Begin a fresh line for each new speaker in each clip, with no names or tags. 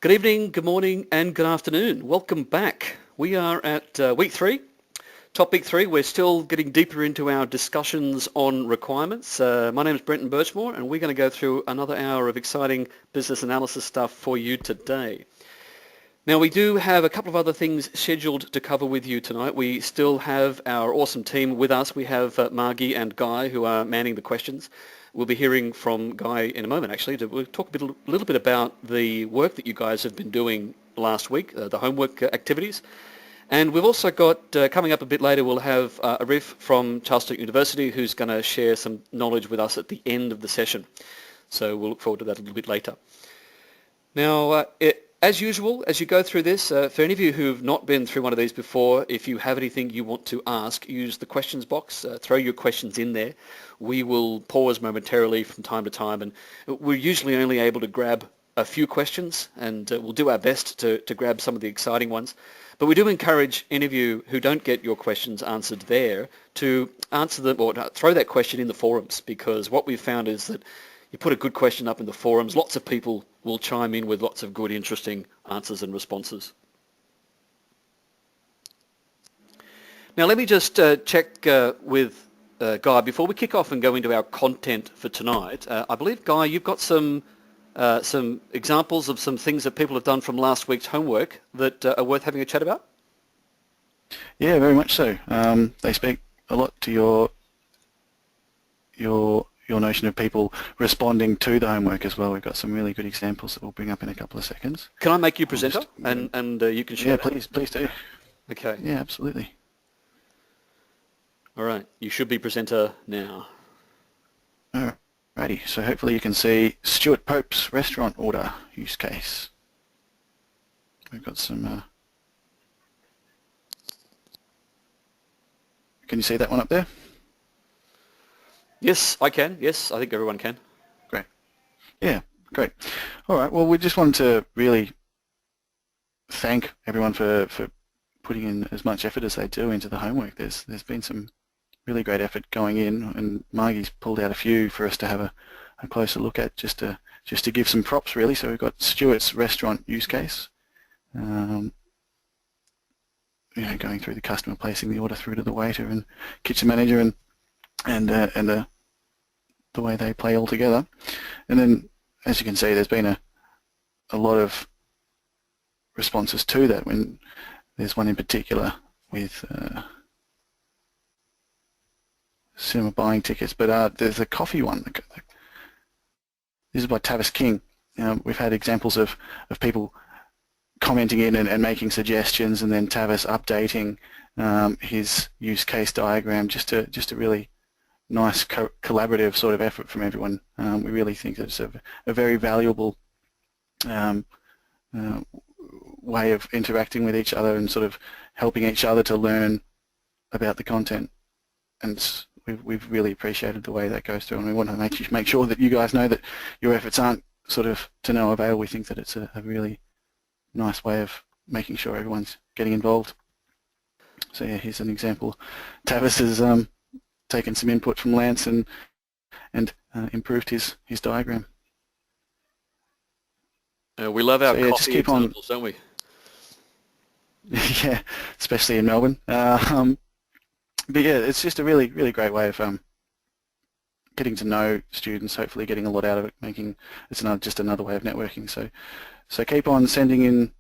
Good evening, good morning, and good afternoon. Welcome back. We are at week 3, topic 3. We're still getting deeper into our discussions on requirements. My name is Brenton Burchmore, and we're going to go through another hour of exciting business analysis stuff for you today. Now, we do have a couple of other things scheduled to cover with you tonight. We still have our awesome team with us. We have Margie and Guy who are manning the questions. We'll be hearing from Guy in a moment, actually. We'll talk a little bit about the work that you guys have been doing last week, the homework activities. And we've also got, coming up a bit later, we'll have Arif from Charles Sturt University who's going to share some knowledge with us at the end of the session. So we'll look forward to that a little bit later. Now, as usual, as you go through this, for any of you who've not been through one of these before, if you have anything you want to ask, use the questions box, throw your questions in there. We will pause momentarily from time to time, and we're usually only able to grab a few questions, and we'll do our best to grab some of the exciting ones. But we do encourage any of you who don't get your questions answered there to answer them or throw that question in the forums, because what we've found is that you put a good question up in the forums, lots of people will chime in with lots of good, interesting answers and responses. Now, let me just check with Guy before we kick off and go into our content for tonight. I believe, Guy, you've got some examples of some things that people have done from last week's homework that are worth having a chat about?
Yeah, very much so. They speak a lot to your notion of people responding to the homework as well. We've got some really good examples that we'll bring up in a couple of seconds.
Can I make you presenter and you can share?
Yeah,
that?
please do.
Okay.
Yeah, absolutely.
All right, you should be presenter now.
Alrighty, so hopefully you can see Stuart Pope's restaurant order use case. We've got some... Can you see that one up there?
Yes, I can. Yes, I think everyone can.
Great. Yeah, great. All right, well, we just wanted to really thank everyone for putting in as much effort as they do into the homework. There's been some really great effort going in, and Margie's pulled out a few for us to have a closer look at, just to give some props, really. So we've got Stuart's restaurant use case, going through the customer, placing the order through to the waiter and kitchen manager, and the way they play all together. And then, as you can see, there's been a lot of responses to that. When there's one in particular with cinema buying tickets, but there's a coffee one. This is by Tavis King. We've had examples of people commenting in and making suggestions, and then Tavis updating his use case diagram, just a really nice collaborative sort of effort from everyone. We really think that it's a very valuable way of interacting with each other and sort of helping each other to learn about the content. And we've really appreciated the way that goes through, and we want to make sure that you guys know that your efforts aren't sort of to no avail. We think that it's a really nice way of making sure everyone's getting involved. So yeah, here's an example. Tavis has taken some input from Lance and improved his diagram.
We love our coffee examples, don't we?
Yeah, especially in Melbourne. But yeah, it's just a really great way of getting to know students, hopefully getting a lot out of it, making it's just another way of networking. So keep on sending in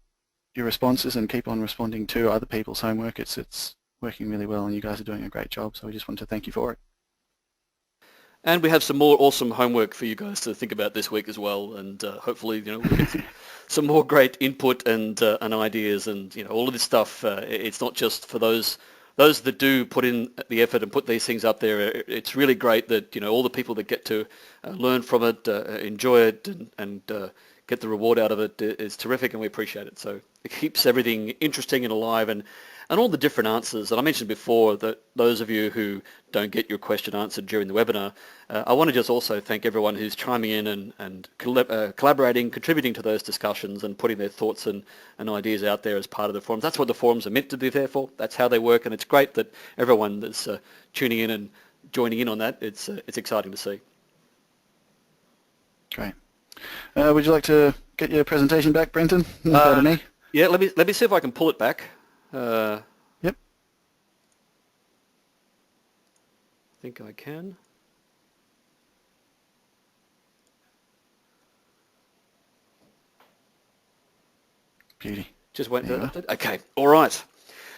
your responses and keep on responding to other people's homework. It's working really well, and you guys are doing a great job, so we just want to thank you for it.
And we have some more awesome homework for you guys to think about this week as well, and hopefully we'll get some more great input and ideas, and all of this stuff. It's not just for those that do put in the effort and put these things up there. It's really great that all the people that get to learn from it, enjoy it, and get the reward out of it is terrific, and we appreciate it. So it keeps everything interesting and alive, and all the different answers. And I mentioned before that those of you who don't get your question answered during the webinar, I want to just also thank everyone who's chiming in and collaborating, contributing to those discussions and putting their thoughts and ideas out there as part of the forums. That's what the forums are meant to be there for. That's how they work, and it's great that everyone is tuning in and joining in on that. It's exciting to see.
Great. Would you like to get your presentation back, Brenton? Over to me.
Yeah, let me see if I can pull it back.
Yep.
I think I can.
Beauty.
Just wait.
There you are.
Okay, all right.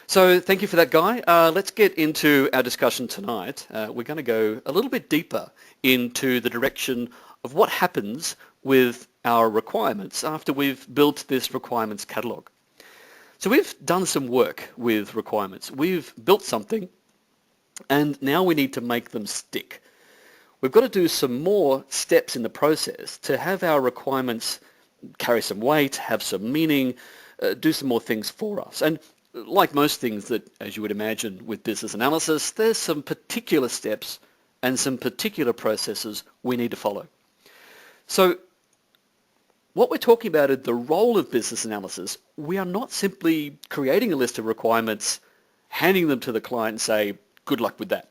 So thank you for that, Guy. Let's get into our discussion tonight. We're going to go a little bit deeper into the direction of what happens with our requirements after we've built this requirements catalog. So we've done some work with requirements. We've built something, and now we need to make them stick. We've got to do some more steps in the process to have our requirements carry some weight, have some meaning, do some more things for us. And like most things that, as you would imagine with business analysis, there's some particular steps and some particular processes we need to follow. So what we're talking about is the role of business analysis. We are not simply creating a list of requirements, handing them to the client and say, good luck with that.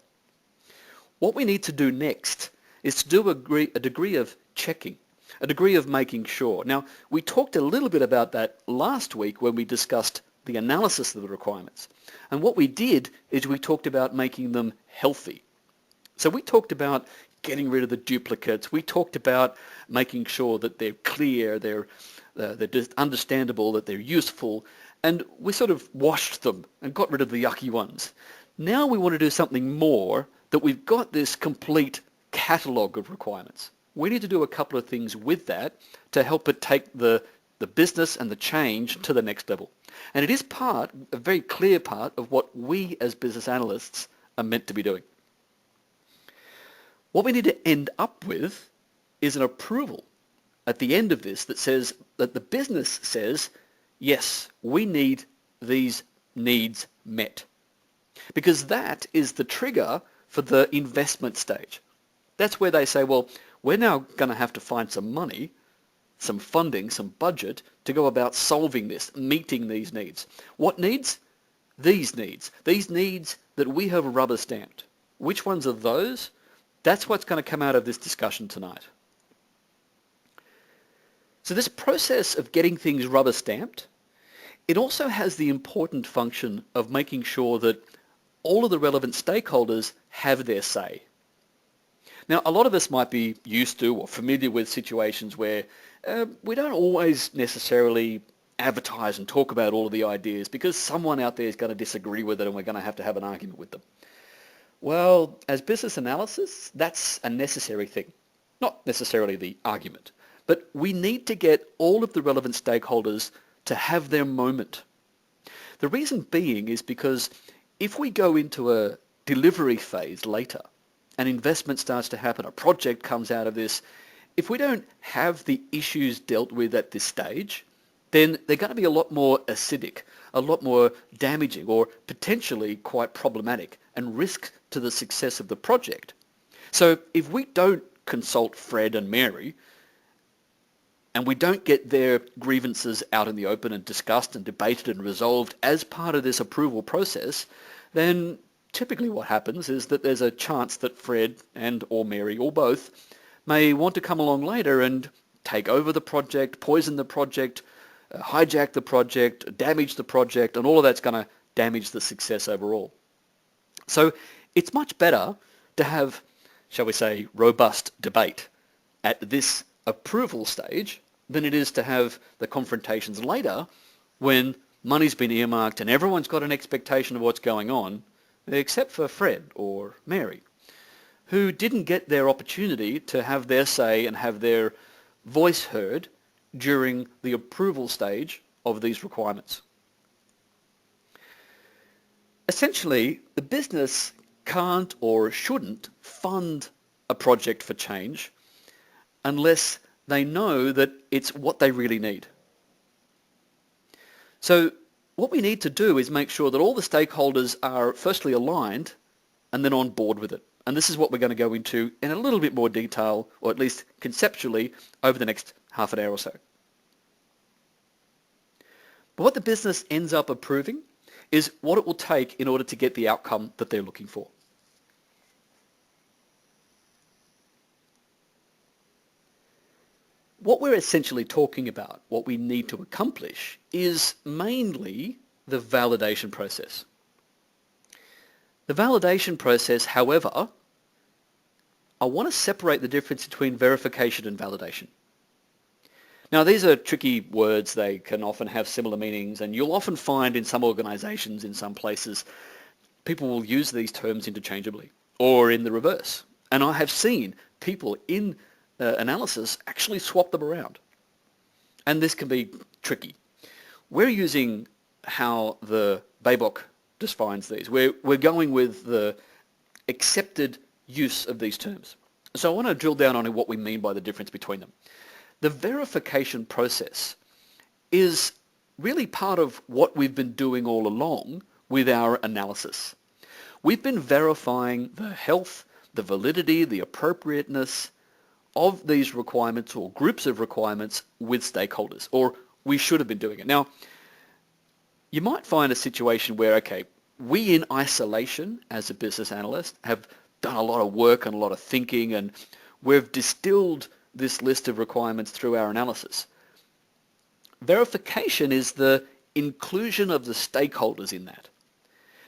What we need to do next is to do a degree of checking, a degree of making sure. Now, we talked a little bit about that last week when we discussed the analysis of the requirements. And what we did is we talked about making them healthy. So we talked about getting rid of the duplicates. We talked about making sure that they're clear, they're understandable, that they're useful, and we sort of washed them and got rid of the yucky ones. Now we want to do something more, that we've got this complete catalogue of requirements. We need to do a couple of things with that to help it take the business and the change to the next level. And it is a very clear part of what we as business analysts are meant to be doing. What we need to end up with is an approval at the end of this that says that the business says, yes, we need these needs met. Because that is the trigger for the investment stage. That's where they say, well, we're now going to have to find some money, some funding, some budget to go about solving this, meeting these needs. What needs? These needs. These needs that we have rubber stamped. Which ones are those? That's what's going to come out of this discussion tonight. So this process of getting things rubber stamped, it also has the important function of making sure that all of the relevant stakeholders have their say. Now, a lot of us might be used to or familiar with situations where we don't always necessarily advertise and talk about all of the ideas because someone out there is going to disagree with it and we're going to have an argument with them. Well, as business analysis, that's a necessary thing. Not necessarily the argument, but we need to get all of the relevant stakeholders to have their moment. The reason being is because if we go into a delivery phase later, an investment starts to happen, a project comes out of this, if we don't have the issues dealt with at this stage, then they're going to be a lot more acidic, a lot more damaging, or potentially quite problematic and risk to the success of the project. So if we don't consult Fred and Mary, and we don't get their grievances out in the open and discussed and debated and resolved as part of this approval process, then typically what happens is that there's a chance that Fred and or Mary or both may want to come along later and take over the project, poison the project, hijack the project, damage the project, and all of that's going to damage the success overall. So it's much better to have, shall we say, robust debate at this approval stage than it is to have the confrontations later when money's been earmarked and everyone's got an expectation of what's going on, except for Fred or Mary, who didn't get their opportunity to have their say and have their voice heard during the approval stage of these requirements. Essentially, the business can't or shouldn't fund a project for change unless they know that it's what they really need. So what we need to do is make sure that all the stakeholders are firstly aligned and then on board with it. And this is what we're going to go into in a little bit more detail, or at least conceptually, over the next half an hour or so. But what the business ends up approving is what it will take in order to get the outcome that they're looking for. what we're essentially talking about, what we need to accomplish, is mainly the validation process. The validation process, however, I want to separate the difference between verification and validation. Now, these are tricky words. They can often have similar meanings, and you'll often find in some organizations, in some places, people will use these terms interchangeably, or in the reverse. And I have seen people in analysis actually swap them around. And this can be tricky. We're using how the Baybock defines these. We're going with the accepted use of these terms. So I want to drill down on what we mean by the difference between them. The verification process is really part of what we've been doing all along with our analysis. We've been verifying the health, the validity, the appropriateness of these requirements or groups of requirements with stakeholders, or we should have been doing it. Now, you might find a situation where, okay, we in isolation as a business analyst have done a lot of work and a lot of thinking, and we've distilled this list of requirements through our analysis. Verification is the inclusion of the stakeholders in that.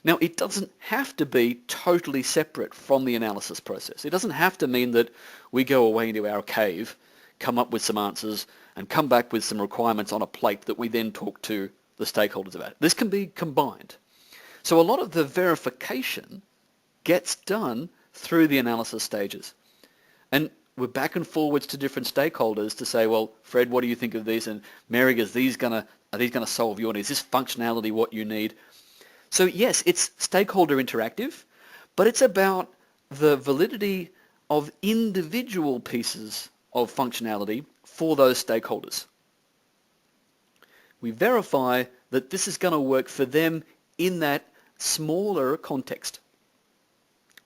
Now, it doesn't have to be totally separate from the analysis process. It doesn't have to mean that we go away into our cave, come up with some answers, and come back with some requirements on a plate that we then talk to the stakeholders about. This can be combined. So a lot of the verification gets done through the analysis stages. And we're back and forwards to different stakeholders to say, well, Fred, what do you think of these? And Mary, are these going to solve your needs? Is this functionality what you need? So yes, it's stakeholder interactive, but it's about the validity of individual pieces of functionality for those stakeholders. We verify that this is going to work for them in that smaller context.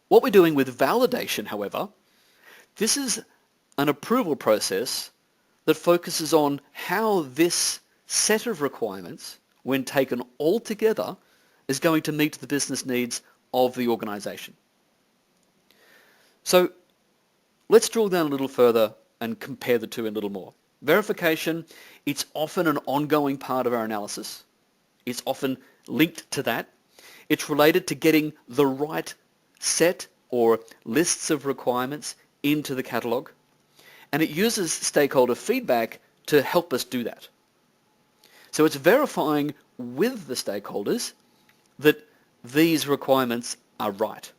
What we're doing with validation, however, this is an approval process that focuses on how this set of requirements, when taken all together, is going to meet the business needs of the organization. So let's drill down a little further and compare the two a little more. Verification, it's often an ongoing part of our analysis. It's often linked to that. It's related to getting the right set or lists of requirements into the catalog. And it uses stakeholder feedback to help us do that. So it's verifying with the stakeholders that these requirements are right.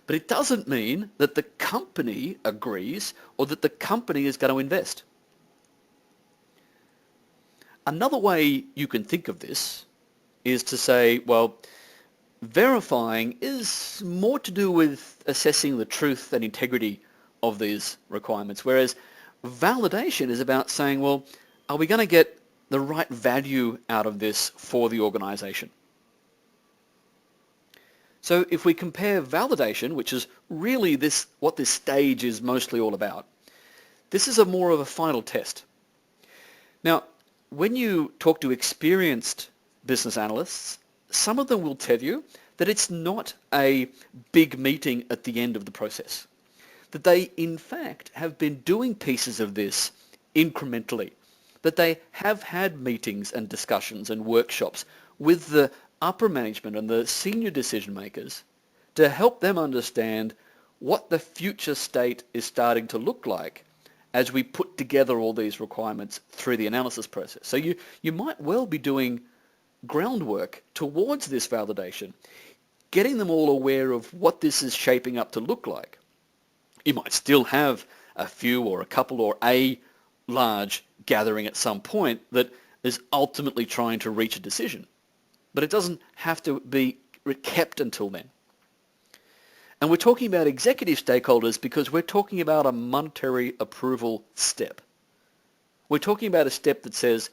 But it doesn't mean that the company agrees or that the company is going to invest. Another way you can think of this is to say, well, verifying is more to do with assessing the truth and integrity of these requirements, whereas validation is about saying, well, are we going to get the right value out of this for the organization? So if we compare validation, which is really what this stage is mostly all about, this is more of a final test. Now, when you talk to experienced business analysts, some of them will tell you that it's not a big meeting at the end of the process, that they in fact have been doing pieces of this incrementally, that they have had meetings and discussions and workshops with the upper management and the senior decision makers to help them understand what the future state is starting to look like as we put together all these requirements through the analysis process. So you might well be doing groundwork towards this validation, getting them all aware of what this is shaping up to look like. You might still have a few or a couple or a large gathering at some point that is ultimately trying to reach a decision. But it doesn't have to be kept until then. And we're talking about executive stakeholders because we're talking about a monetary approval step. We're talking about a step that says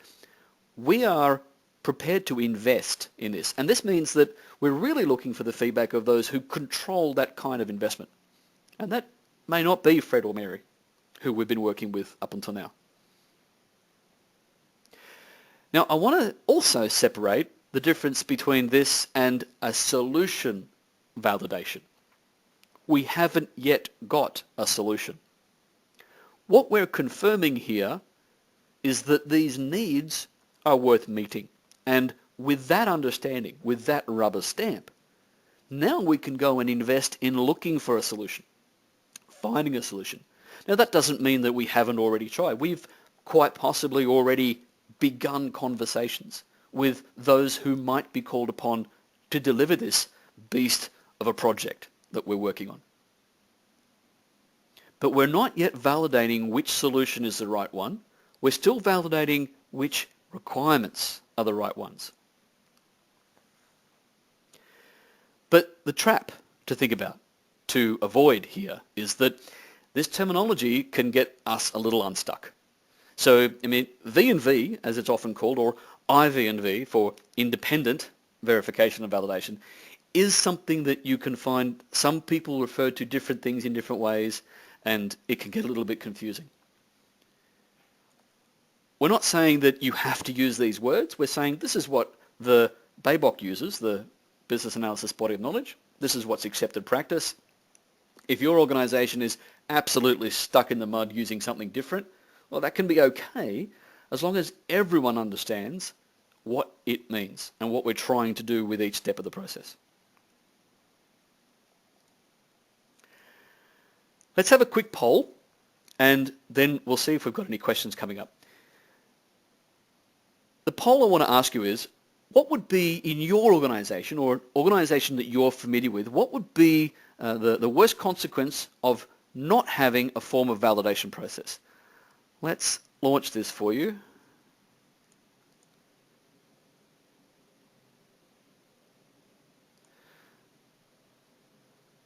we are prepared to invest in this. And this means that we're really looking for the feedback of those who control that kind of investment. And that may not be Fred or Mary, who we've been working with up until now. Now, I want to also separate the difference between this and a solution validation. We haven't yet got a solution. What we're confirming here is that these needs are worth meeting. And with that understanding, with that rubber stamp, now we can go and invest in looking for a solution, finding a solution. Now that doesn't mean that we haven't already tried. We've quite possibly already begun conversations with those who might be called upon to deliver this beast of a project that we're working on. But we're not yet validating which solution is the right one. We're still validating which requirements are the right ones. But the trap to think about, to avoid here, is that this terminology can get us a little unstuck. So, I mean, V&V, as it's often called, or IV&V for independent verification and validation, is something that you can find some people refer to different things in different ways, and it can get a little bit confusing. We're not saying that you have to use these words. We're saying this is what the BABOK uses, the Business Analysis Body of Knowledge. This is what's accepted practice. If your organization is absolutely stuck in the mud using something different, well, that can be okay as long as everyone understands what it means and what we're trying to do with each step of the process. Let's have a quick poll, and then we'll see if we've got any questions coming up. The poll I want to ask you is, what would be in your organization or an organization that you're familiar with, what would be the worst consequence of not having a form of validation process? Let's launch this for you.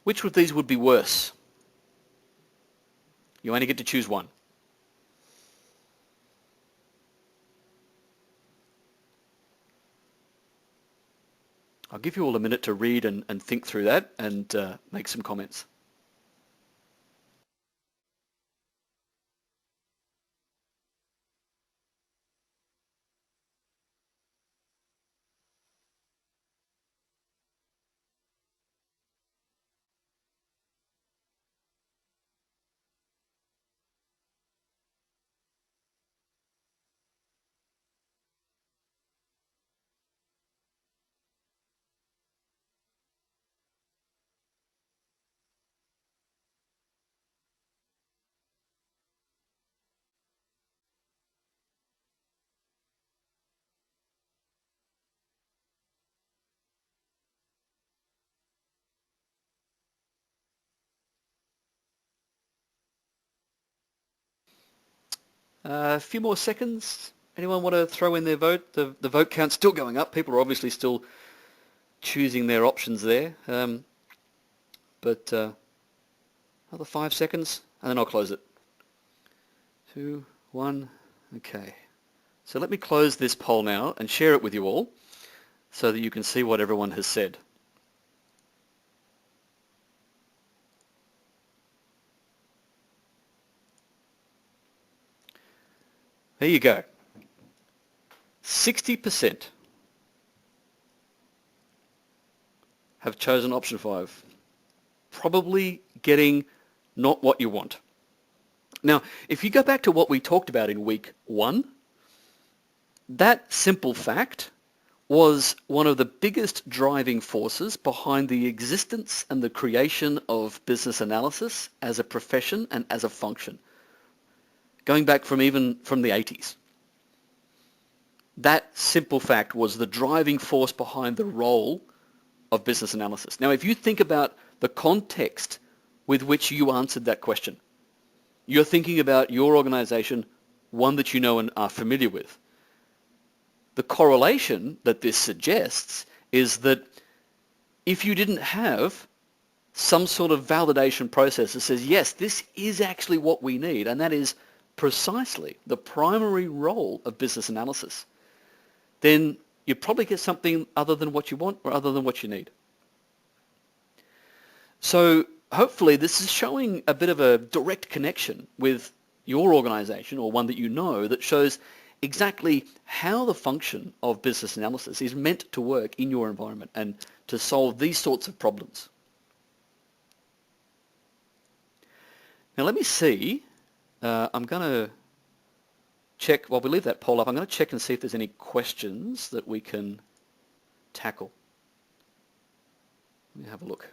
Which of these would be worse? You only get to choose one. I'll give you all a minute to read and think through that and make some comments. A few more seconds. Anyone want to throw in their vote? The vote count's still going up. People are obviously still choosing their options there. But another 5 seconds, and then I'll close it. 2, 1, okay. So let me close this poll now and share it with you all so that you can see what everyone has said. There you go. 60% have chosen option 5. Probably getting not what you want. Now, if you go back to what we talked about in week 1, that simple fact was one of the biggest driving forces behind the existence and the creation of business analysis as a profession and as a function, going back from even from the 80s. That simple fact was the driving force behind the role of business analysis. Now, if you think about the context with which you answered that question, you're thinking about your organization, one that you know and are familiar with. The correlation that this suggests is that if you didn't have some sort of validation process that says, yes, this is actually what we need, and that is precisely the primary role of business analysis, then you probably get something other than what you want or other than what you need. So hopefully this is showing a bit of a direct connection with your organization or one that you know that shows exactly how the function of business analysis is meant to work in your environment and to solve these sorts of problems. Now let me see. I'm going to check, while we leave that poll up, I'm going to check and see if there's any questions that we can tackle. Let me have a look.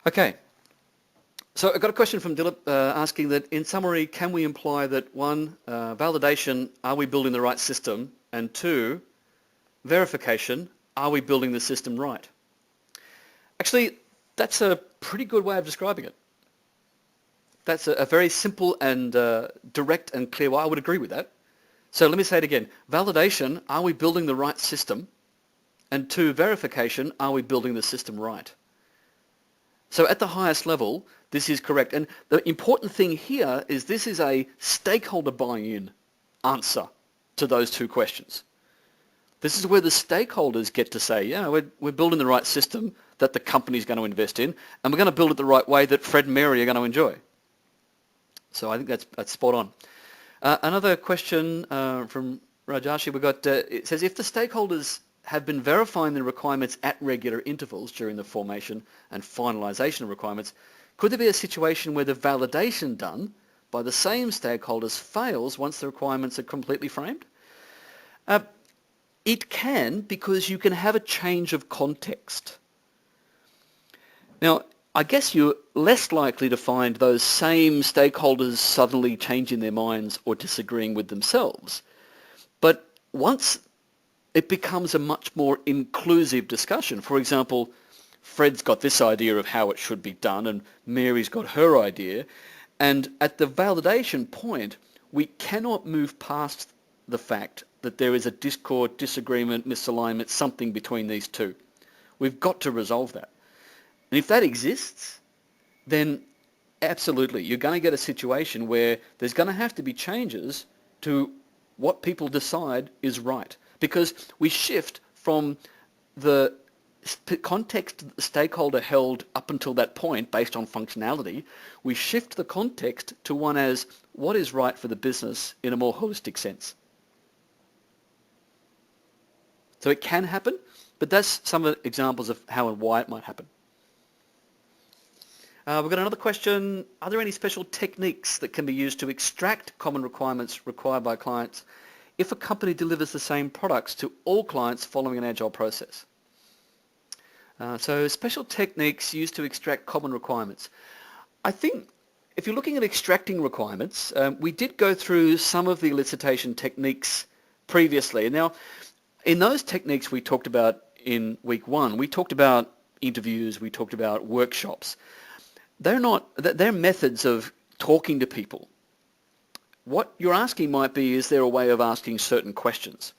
Okay, so I got a question from Dilip asking that, in summary, can we imply that one, validation, are we building the right system, and two, verification, are we building the system right? Actually, that's a pretty good way of describing it. That's a very simple and direct and clear way. I would agree with that. So let me say it again. Validation, are we building the right system? And two, verification, are we building the system right? So at the highest level, this is correct. And the important thing here is this is a stakeholder buy-in answer to those two questions. This is where the stakeholders get to say, yeah, we're building the right system that the company's going to invest in, and we're going to build it the right way that Fred and Mary are going to enjoy. So I think that's spot on. Another question from Rajashi, we got, it says, if the stakeholders have been verifying the requirements at regular intervals during the formation and finalisation of requirements, could there be a situation where the validation done by the same stakeholders fails once the requirements are completely framed? It can, because you can have a change of context. Now, I guess you're less likely to find those same stakeholders suddenly changing their minds or disagreeing with themselves. But once it becomes a much more inclusive discussion. For example, Fred's got this idea of how it should be done and Mary's got her idea. And at the validation point, we cannot move past the fact that there is a discord, disagreement, misalignment, something between these two. We've got to resolve that. And if that exists, then absolutely, you're going to get a situation where there's going to have to be changes to what people decide is right. Because we shift from the context the stakeholder held up until that point based on functionality, we shift the context to one as what is right for the business in a more holistic sense. So it can happen, but that's some of the examples of how and why it might happen. We've got another question. Are there any special techniques that can be used to extract common requirements required by clients if a company delivers the same products to all clients following an agile process? So special techniques used to extract common requirements. I think if you're looking at extracting requirements, we did go through some of the elicitation techniques previously. And now, in those techniques we talked about in week one, we talked about interviews, we talked about workshops. They're methods of talking to people. What you're asking might be, is there a way of asking certain questions?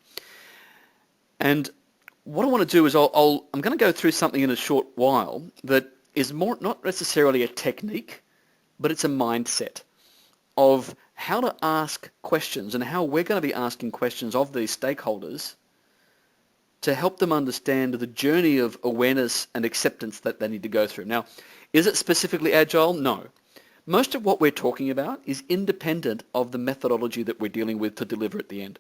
And what I want to do is I'm going to go through something in a short while that is more not necessarily a technique, but it's a mindset of how to ask questions and how we're going to be asking questions of these stakeholders to help them understand the journey of awareness and acceptance that they need to go through. Now, is it specifically Agile? No. Most of what we're talking about is independent of the methodology that we're dealing with to deliver at the end.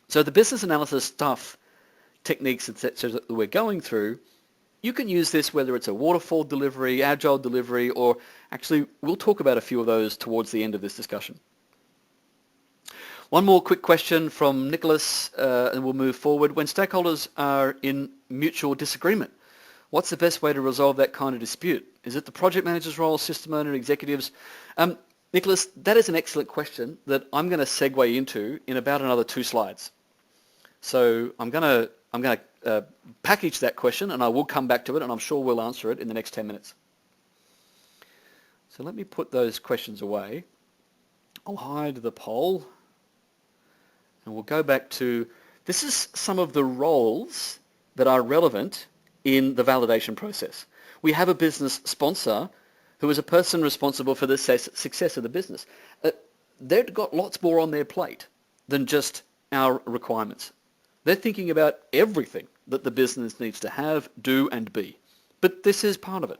So the business analysis stuff, techniques, etc. that we're going through, you can use this whether it's a waterfall delivery, agile delivery, or actually we'll talk about a few of those towards the end of this discussion. One more quick question from Nicholas, and we'll move forward. When stakeholders are in mutual disagreement, what's the best way to resolve that kind of dispute? Is it the project manager's role, system owner, executives? Nicholas, that is an excellent question that I'm going to segue into in about another 2 slides. So I'm going to package that question, and I will come back to it, and I'm sure we'll answer it in the next 10 minutes. So let me put those questions away. I'll hide the poll, and we'll go back to, this is some of the roles that are relevant in the validation process. We have a business sponsor who is a person responsible for the success of the business. They've got lots more on their plate than just our requirements. They're thinking about everything that the business needs to have, do, and be. But this is part of it.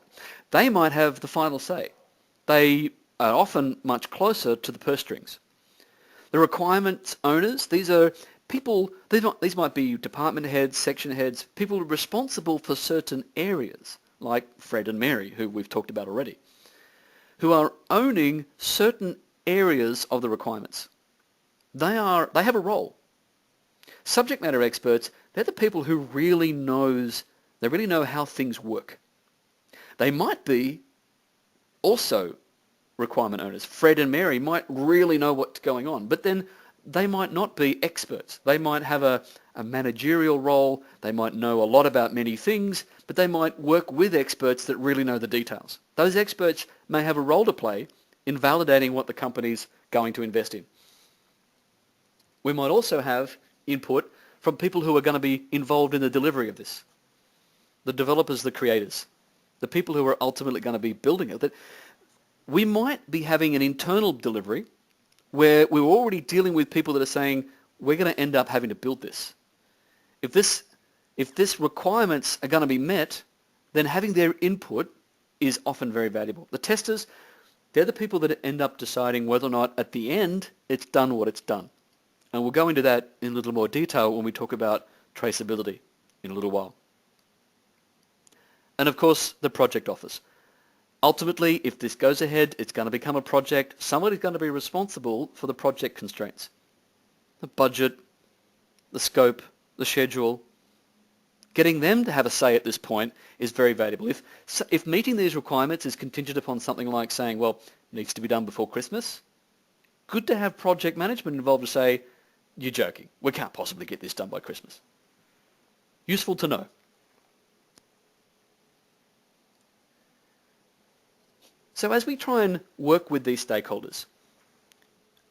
They might have the final say. They are often much closer to the purse strings. The requirements owners, these are people, these might be department heads, section heads, people responsible for certain areas, like Fred and Mary, who we've talked about already, who are owning certain areas of the requirements. They have a role. Subject matter experts, they're the people who really know how things work. They might be also requirement owners. Fred and Mary might really know what's going on, but then they might not be experts. They might have a managerial role. They might know a lot about many things, but they might work with experts that really know the details. Those experts may have a role to play in validating what the company's going to invest in. We might also have input from people who are going to be involved in the delivery of this. The developers, the creators, the people who are ultimately going to be building it. That we might be having an internal delivery where we're already dealing with people that are saying, we're going to end up having to build this. If this requirements are going to be met, then having their input is often very valuable. The testers, they're the people that end up deciding whether or not at the end it's done what it's done. And we'll go into that in a little more detail when we talk about traceability in a little while. And of course, the project office. Ultimately, if this goes ahead, it's going to become a project. Somebody's going to be responsible for the project constraints. The budget, the scope, the schedule. Getting them to have a say at this point is very valuable. If meeting these requirements is contingent upon something like saying, well, it needs to be done before Christmas, good to have project management involved to say, you're joking. We can't possibly get this done by Christmas. Useful to know. So as we try and work with these stakeholders,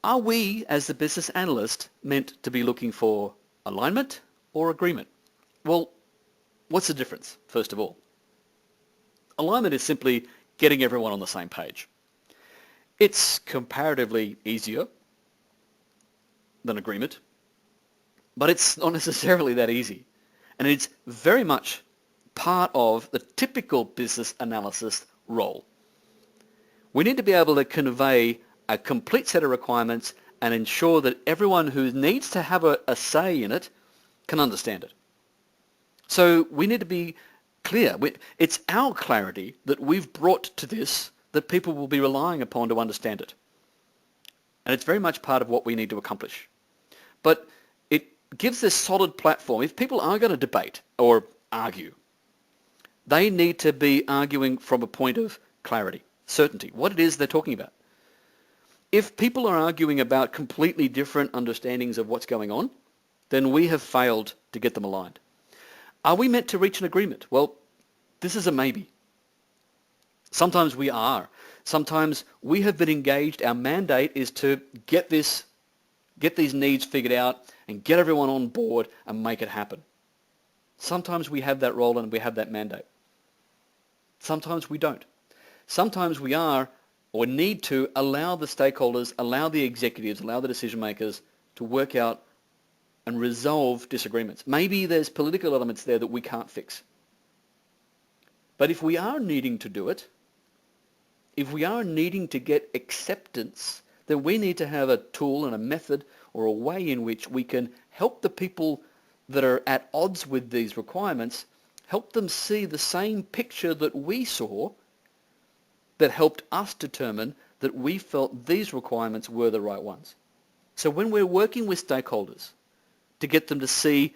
are we, as the business analyst, meant to be looking for alignment or agreement? Well, what's the difference, first of all? Alignment is simply getting everyone on the same page. It's comparatively easier than agreement, but it's not necessarily that easy. And it's very much part of the typical business analysis role. We need to be able to convey a complete set of requirements and ensure that everyone who needs to have a say in it can understand it. So we need to be clear. It's our clarity that we've brought to this that people will be relying upon to understand it. And it's very much part of what we need to accomplish. But it gives this solid platform. If people are going to debate or argue, they need to be arguing from a point of clarity. Certainty, what it is they're talking about. If people are arguing about completely different understandings of what's going on, then we have failed to get them aligned. Are we meant to reach an agreement? Well, this is a maybe. Sometimes we are. Sometimes we have been engaged. Our mandate is to get these needs figured out and get everyone on board and make it happen. Sometimes we have that role and we have that mandate. Sometimes we don't. Sometimes we are or need to allow the stakeholders, allow the executives, allow the decision makers to work out and resolve disagreements. Maybe there's political elements there that we can't fix. But if we are needing to do it, if we are needing to get acceptance, then we need to have a tool and a method or a way in which we can help the people that are at odds with these requirements, help them see the same picture that we saw that helped us determine that we felt these requirements were the right ones. So when we're working with stakeholders to get them to see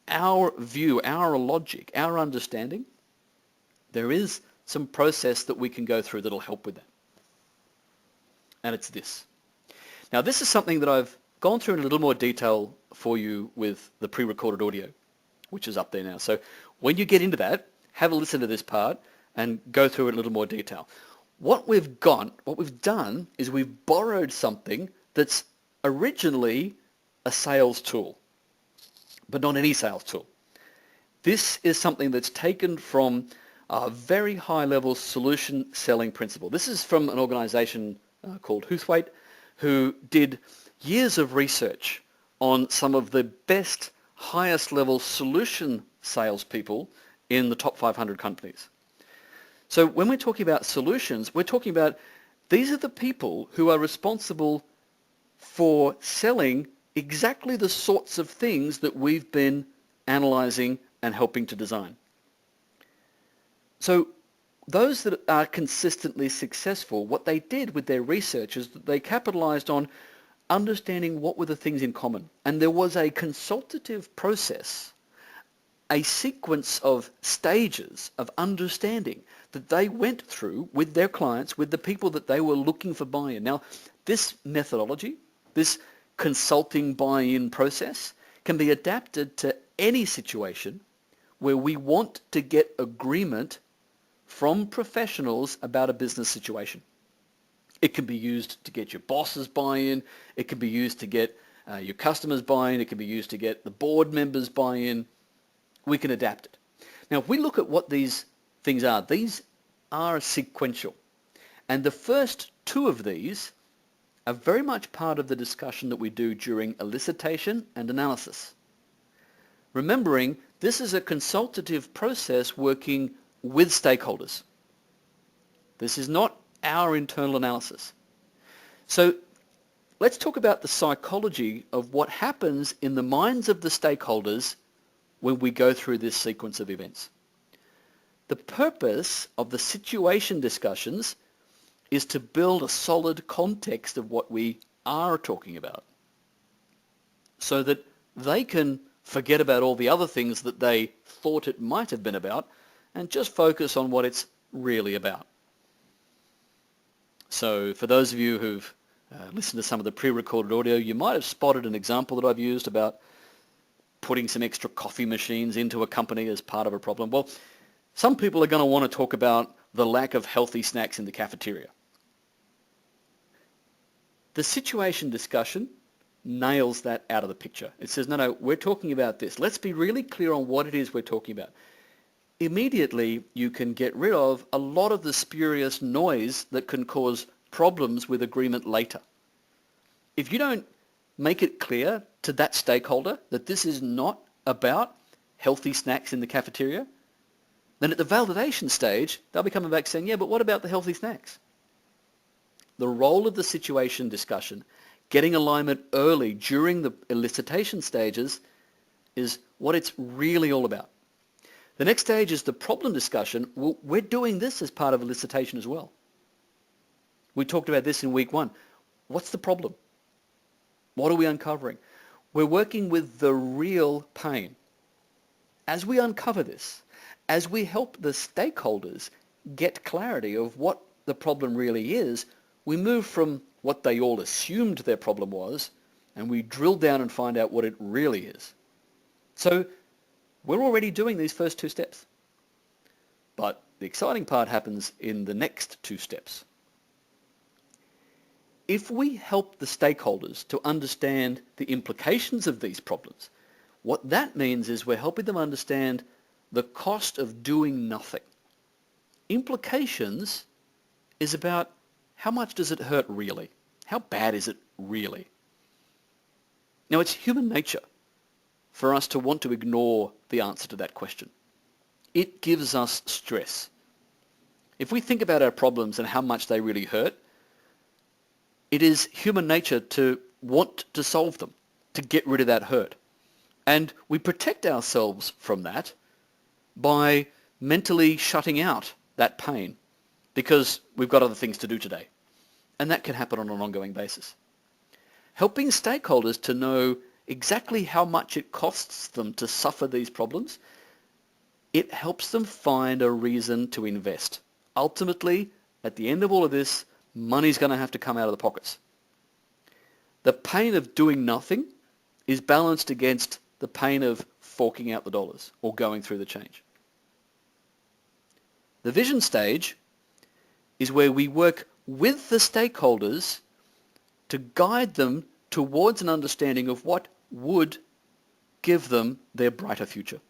our view, our logic, our understanding, there is some process that we can go through that'll help with that. And it's this. Now this is something that I've gone through in a little more detail for you with the pre-recorded audio, which is up there now. So when you get into that, have a listen to this part and go through it in a little more detail. What we've done is we've borrowed something that's originally a sales tool, but not any sales tool. This is something that's taken from a very high-level solution selling principle. This is from an organization called Huthwaite, who did years of research on some of the best, highest-level solution salespeople in the top 500 companies. So when we're talking about solutions, we're talking about These are the people who are responsible for selling exactly the sorts of things that we've been analyzing and helping to design. So those that are consistently successful, what they did with their research is that they capitalized on understanding what were the things in common. And there was a consultative process, a sequence of stages of understanding that they went through with their clients, with the people that they were looking for buy-in. Now, this methodology, this consulting buy-in process can be adapted to any situation where we want to get agreement from professionals about a business situation. It can be used to get your boss's buy-in. It can be used to get your customers' buy-in. It can be used to get the board members' buy-in. We can adapt it. Now, if we look at what these things are, these are sequential. And the first two of these are very much part of the discussion that we do during elicitation and analysis. Remembering, this is a consultative process working with stakeholders. This is not our internal analysis. So let's talk about the psychology of what happens in the minds of the stakeholders when we go through this sequence of events. The purpose of the situation discussions is to build a solid context of what we are talking about so that they can forget about all the other things that they thought it might have been about and just focus on what it's really about. So for those of you who've listened to some of the pre-recorded audio, you might have spotted an example that I've used about putting some extra coffee machines into a company as part of a problem. Well, some people are going to want to talk about the lack of healthy snacks in the cafeteria. The situation discussion nails that out of the picture. It says, no, we're talking about this. Let's be really clear on what it is we're talking about. Immediately, you can get rid of a lot of the spurious noise that can cause problems with agreement later. If you don't make it clear to that stakeholder that this is not about healthy snacks in the cafeteria, then at the validation stage, they'll be coming back saying, yeah, but what about the healthy snacks? The role of the situation discussion, getting alignment early during the elicitation stages, is what it's really all about. The next stage is the problem discussion. Well, we're doing this as part of elicitation as well. We talked about this in week 1. What's the problem? What are we uncovering? We're working with the real pain. As we uncover this, as we help the stakeholders get clarity of what the problem really is, we move from what they all assumed their problem was, and we drill down and find out what it really is. So we're already doing these first 2 steps. But the exciting part happens in the next 2 steps. If we help the stakeholders to understand the implications of these problems, what that means is we're helping them understand the cost of doing nothing. Implications is about how much does it hurt really? How bad is it really? Now, it's human nature for us to want to ignore the answer to that question. It gives us stress. If we think about our problems and how much they really hurt, it is human nature to want to solve them, to get rid of that hurt. And we protect ourselves from that by mentally shutting out that pain because we've got other things to do today. And that can happen on an ongoing basis. Helping stakeholders to know exactly how much it costs them to suffer these problems, it helps them find a reason to invest. Ultimately, at the end of all of this, money's going to have to come out of the pockets. The pain of doing nothing is balanced against the pain of forking out the dollars or going through the change. The vision stage is where we work with the stakeholders to guide them towards an understanding of what would give them their brighter future.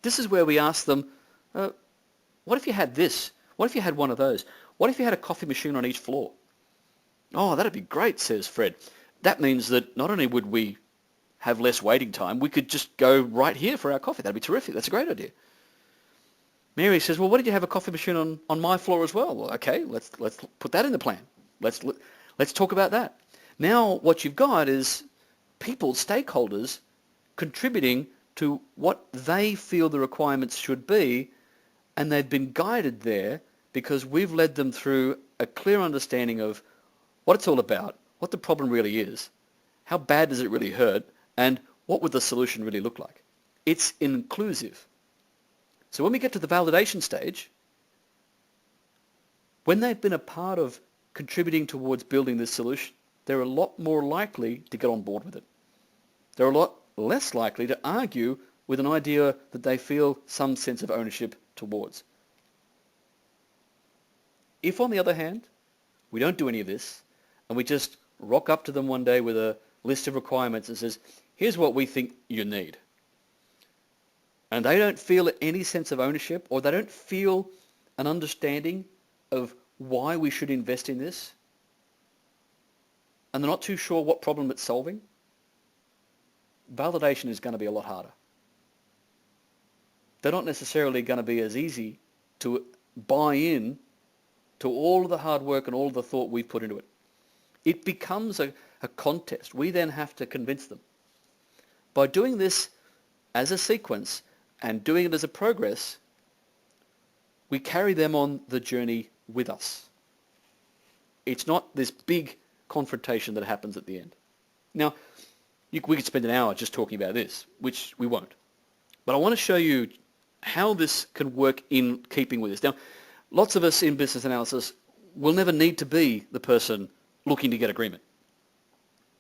This is where we ask them, what if you had this? What if you had one of those? What if you had a coffee machine on each floor? Oh, that'd be great, says Fred. That means that not only would we have less waiting time, we could just go right here for our coffee. That'd be terrific. That's a great idea. Mary says, well, what did you have a coffee machine on my floor as well? Well, okay, let's put that in the plan. Let's talk about that. Now what you've got is people, stakeholders, contributing to what they feel the requirements should be, and they've been guided there because we've led them through a clear understanding of what it's all about, what the problem really is, how bad does it really hurt, and what would the solution really look like. It's inclusive. So when we get to the validation stage, when they've been a part of contributing towards building this solution, they're a lot more likely to get on board with it. They're a lot less likely to argue with an idea that they feel some sense of ownership towards. If, on the other hand, we don't do any of this, and we just rock up to them one day with a list of requirements and says, here's what we think you need, and they don't feel any sense of ownership, or they don't feel an understanding of why we should invest in this, and they're not too sure what problem it's solving, validation is going to be a lot harder. They're not necessarily going to be as easy to buy in to all of the hard work and all of the thought we've put into it. It becomes a contest. We then have to convince them. By doing this as a sequence and doing it as a progress, we carry them on the journey with us. It's not this big confrontation that happens at the end. Now, we could spend an hour just talking about this, which we won't. But I want to show you how this can work in keeping with this. Now, lots of us in business analysis will never need to be the person looking to get agreement,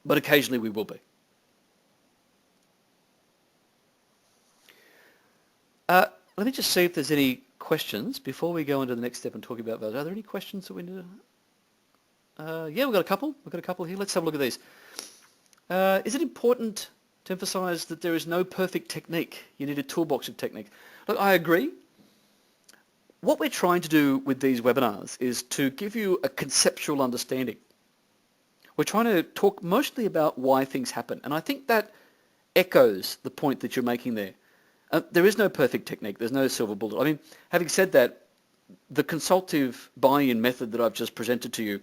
but occasionally we will be. Let me just see if there's any questions before we go into the next step and talk about those. Are there any questions that we need to... yeah, we've got a couple. We've got a couple here. Let's have a look at these. Is it important to emphasize that there is no perfect technique? You need a toolbox of techniques. Look, I agree. What we're trying to do with these webinars is to give you a conceptual understanding. We're trying to talk mostly about why things happen, and I think that echoes the point that you're making there. There is no perfect technique. There's no silver bullet. I mean, having said that, the consultative buy-in method that I've just presented to you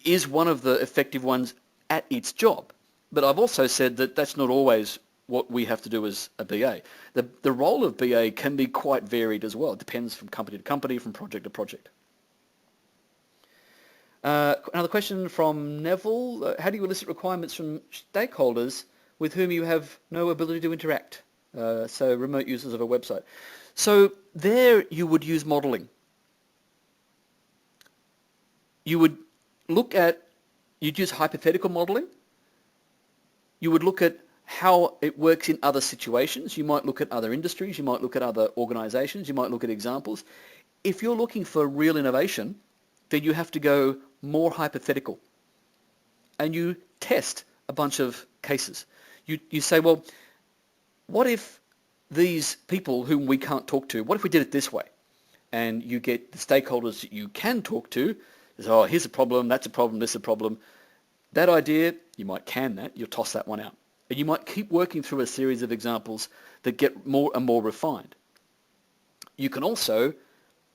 is one of the effective ones at its job. But I've also said that that's not always what we have to do as a BA. The role of BA can be quite varied as well. It depends from company to company, from project to project. Another question from Neville. How do you elicit requirements from stakeholders with whom you have no ability to interact? So remote users of a website. So there you would use modeling. You would you'd use hypothetical modeling. You would look at how it works in other situations. You might look at other industries. You might look at other organizations. You might look at examples. If you're looking for real innovation, then you have to go more hypothetical. And you test a bunch of cases. You say, well, what if these people whom we can't talk to, what if we did it this way? And you get the stakeholders that you can talk to. Say, oh, here's a problem, that's a problem, this is a problem. That idea, you might can that, you'll toss that one out. And you might keep working through a series of examples that get more and more refined. You can also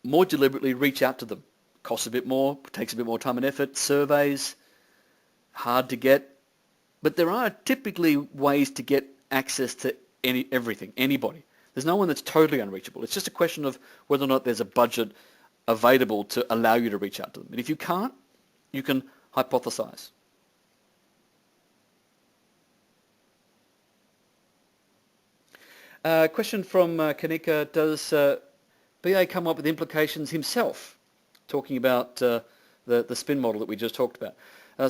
more deliberately reach out to them. Costs a bit more, takes a bit more time and effort, surveys, hard to get. But there are typically ways to get access to everything, anybody. There's no one that's totally unreachable. It's just a question of whether or not there's a budget available to allow you to reach out to them. And if you can't, you can hypothesize. Question from Kanika, does BA come up with implications himself? Talking about the spin model that we just talked about.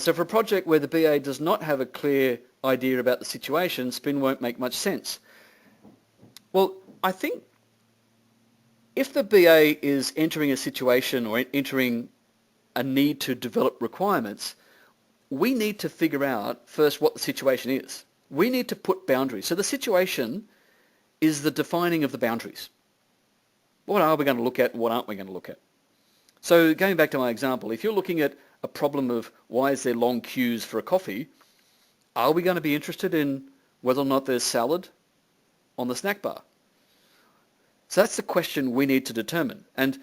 So for a project where the BA does not have a clear idea about the situation, spin won't make much sense. Well, I think if the BA is entering a situation or entering a need to develop requirements, we need to figure out first what the situation is. We need to put boundaries. So the situation is the defining of the boundaries. What are we going to look at and what aren't we going to look at? So going back to my example, if you're looking at a problem of why is there long queues for a coffee, are we going to be interested in whether or not there's salad on the snack bar? So that's the question we need to determine. And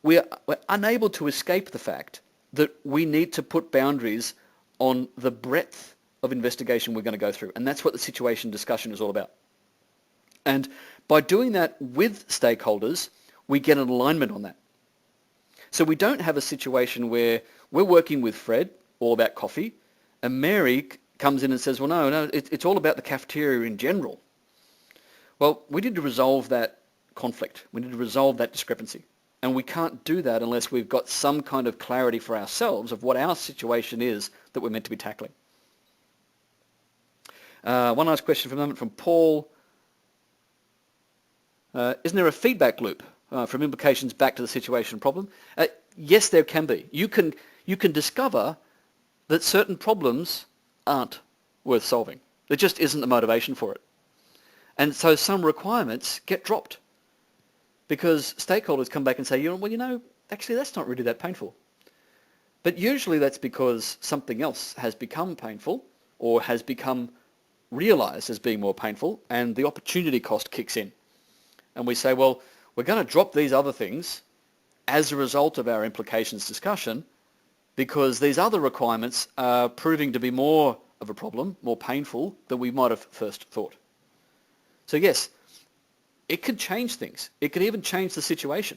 we're unable to escape the fact that we need to put boundaries on the breadth of investigation we're going to go through. And that's what the situation discussion is all about. And by doing that with stakeholders, we get an alignment on that. So we don't have a situation where we're working with Fred, all about coffee, and Mary comes in and says, well, no, it's all about the cafeteria in general. Well, we need to resolve that conflict. We need to resolve that discrepancy. And we can't do that unless we've got some kind of clarity for ourselves of what our situation is that we're meant to be tackling. One last question for a moment from Paul. Isn't there a feedback loop from implications back to the situation problem? Yes, there can be. You can discover that certain problems aren't worth solving. There just isn't the motivation for it. And so some requirements get dropped because stakeholders come back and say, actually that's not really that painful. But usually that's because something else has become painful or has become realized as being more painful, and the opportunity cost kicks in. And we say, well, we're going to drop these other things as a result of our implications discussion because these other requirements are proving to be more of a problem, more painful than we might have first thought. So yes, it could change things. It could even change the situation.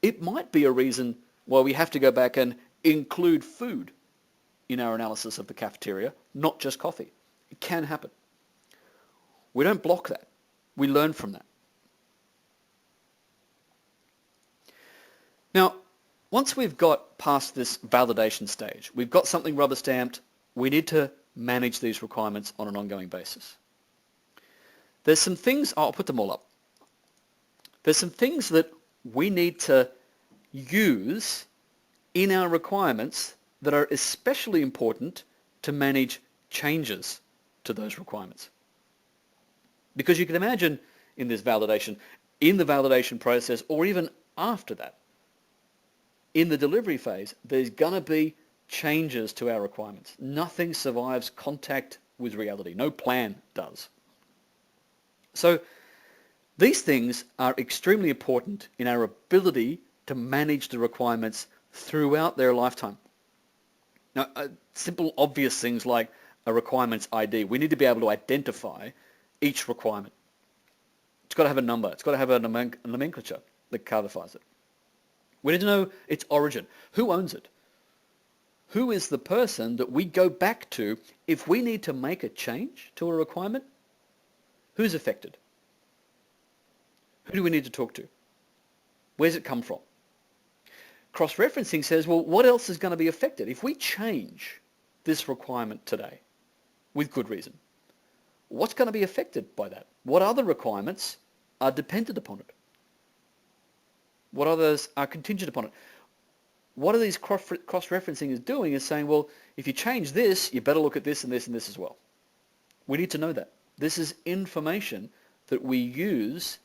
It might be a reason why we have to go back and include food in our analysis of the cafeteria, not just coffee. It can happen. We don't block that. We learn from that. Now, once we've got past this validation stage, we've got something rubber stamped, we need to manage these requirements on an ongoing basis. There's some things, I'll put them all up. There's some things that we need to use in our requirements that are especially important to manage changes to those requirements. Because you can imagine in this validation, in the validation process, or even after that, in the delivery phase, there's going to be changes to our requirements. Nothing survives contact with reality. No plan does. So these things are extremely important in our ability to manage the requirements throughout their lifetime. Now, simple, obvious things like a requirements ID. We need to be able to identify each requirement. It's got to have a number. It's got to have a nomenclature that codifies it. We need to know its origin. Who owns it? Who is the person that we go back to if we need to make a change to a requirement? Who's affected? Who do we need to talk to? Where's it come from? Cross-referencing says, well, what else is going to be affected? If we change this requirement today, with good reason, what's going to be affected by that? What other requirements are dependent upon it? What others are contingent upon it? What are these cross-referencing is doing is saying, well, if you change this, you better look at this and this and this as well. We need to know that. This is information that we use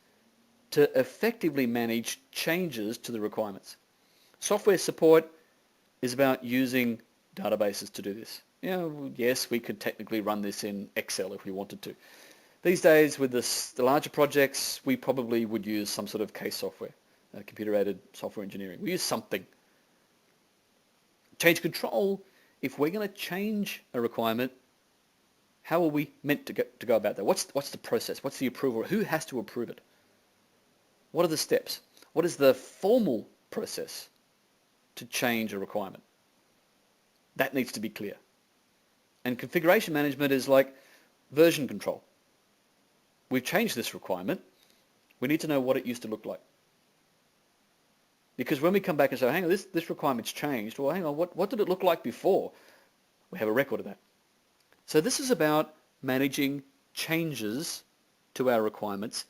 to effectively manage changes to the requirements. Software support is about using databases to do this. Yes, we could technically run this in Excel if we wanted to. These days, with the larger projects, we probably would use some sort of case software, computer-aided software engineering. We use something. Change control, if we're going to change a requirement, how are we meant to go about that? What's the process? What's the approval? Who has to approve it? What are the steps? What is the formal process to change a requirement? That needs to be clear. And configuration management is like version control. We've changed this requirement. We need to know what it used to look like. Because when we come back and say, hang on, this requirement's changed, well, hang on, what did it look like before? We have a record of that. So this is about managing changes to our requirements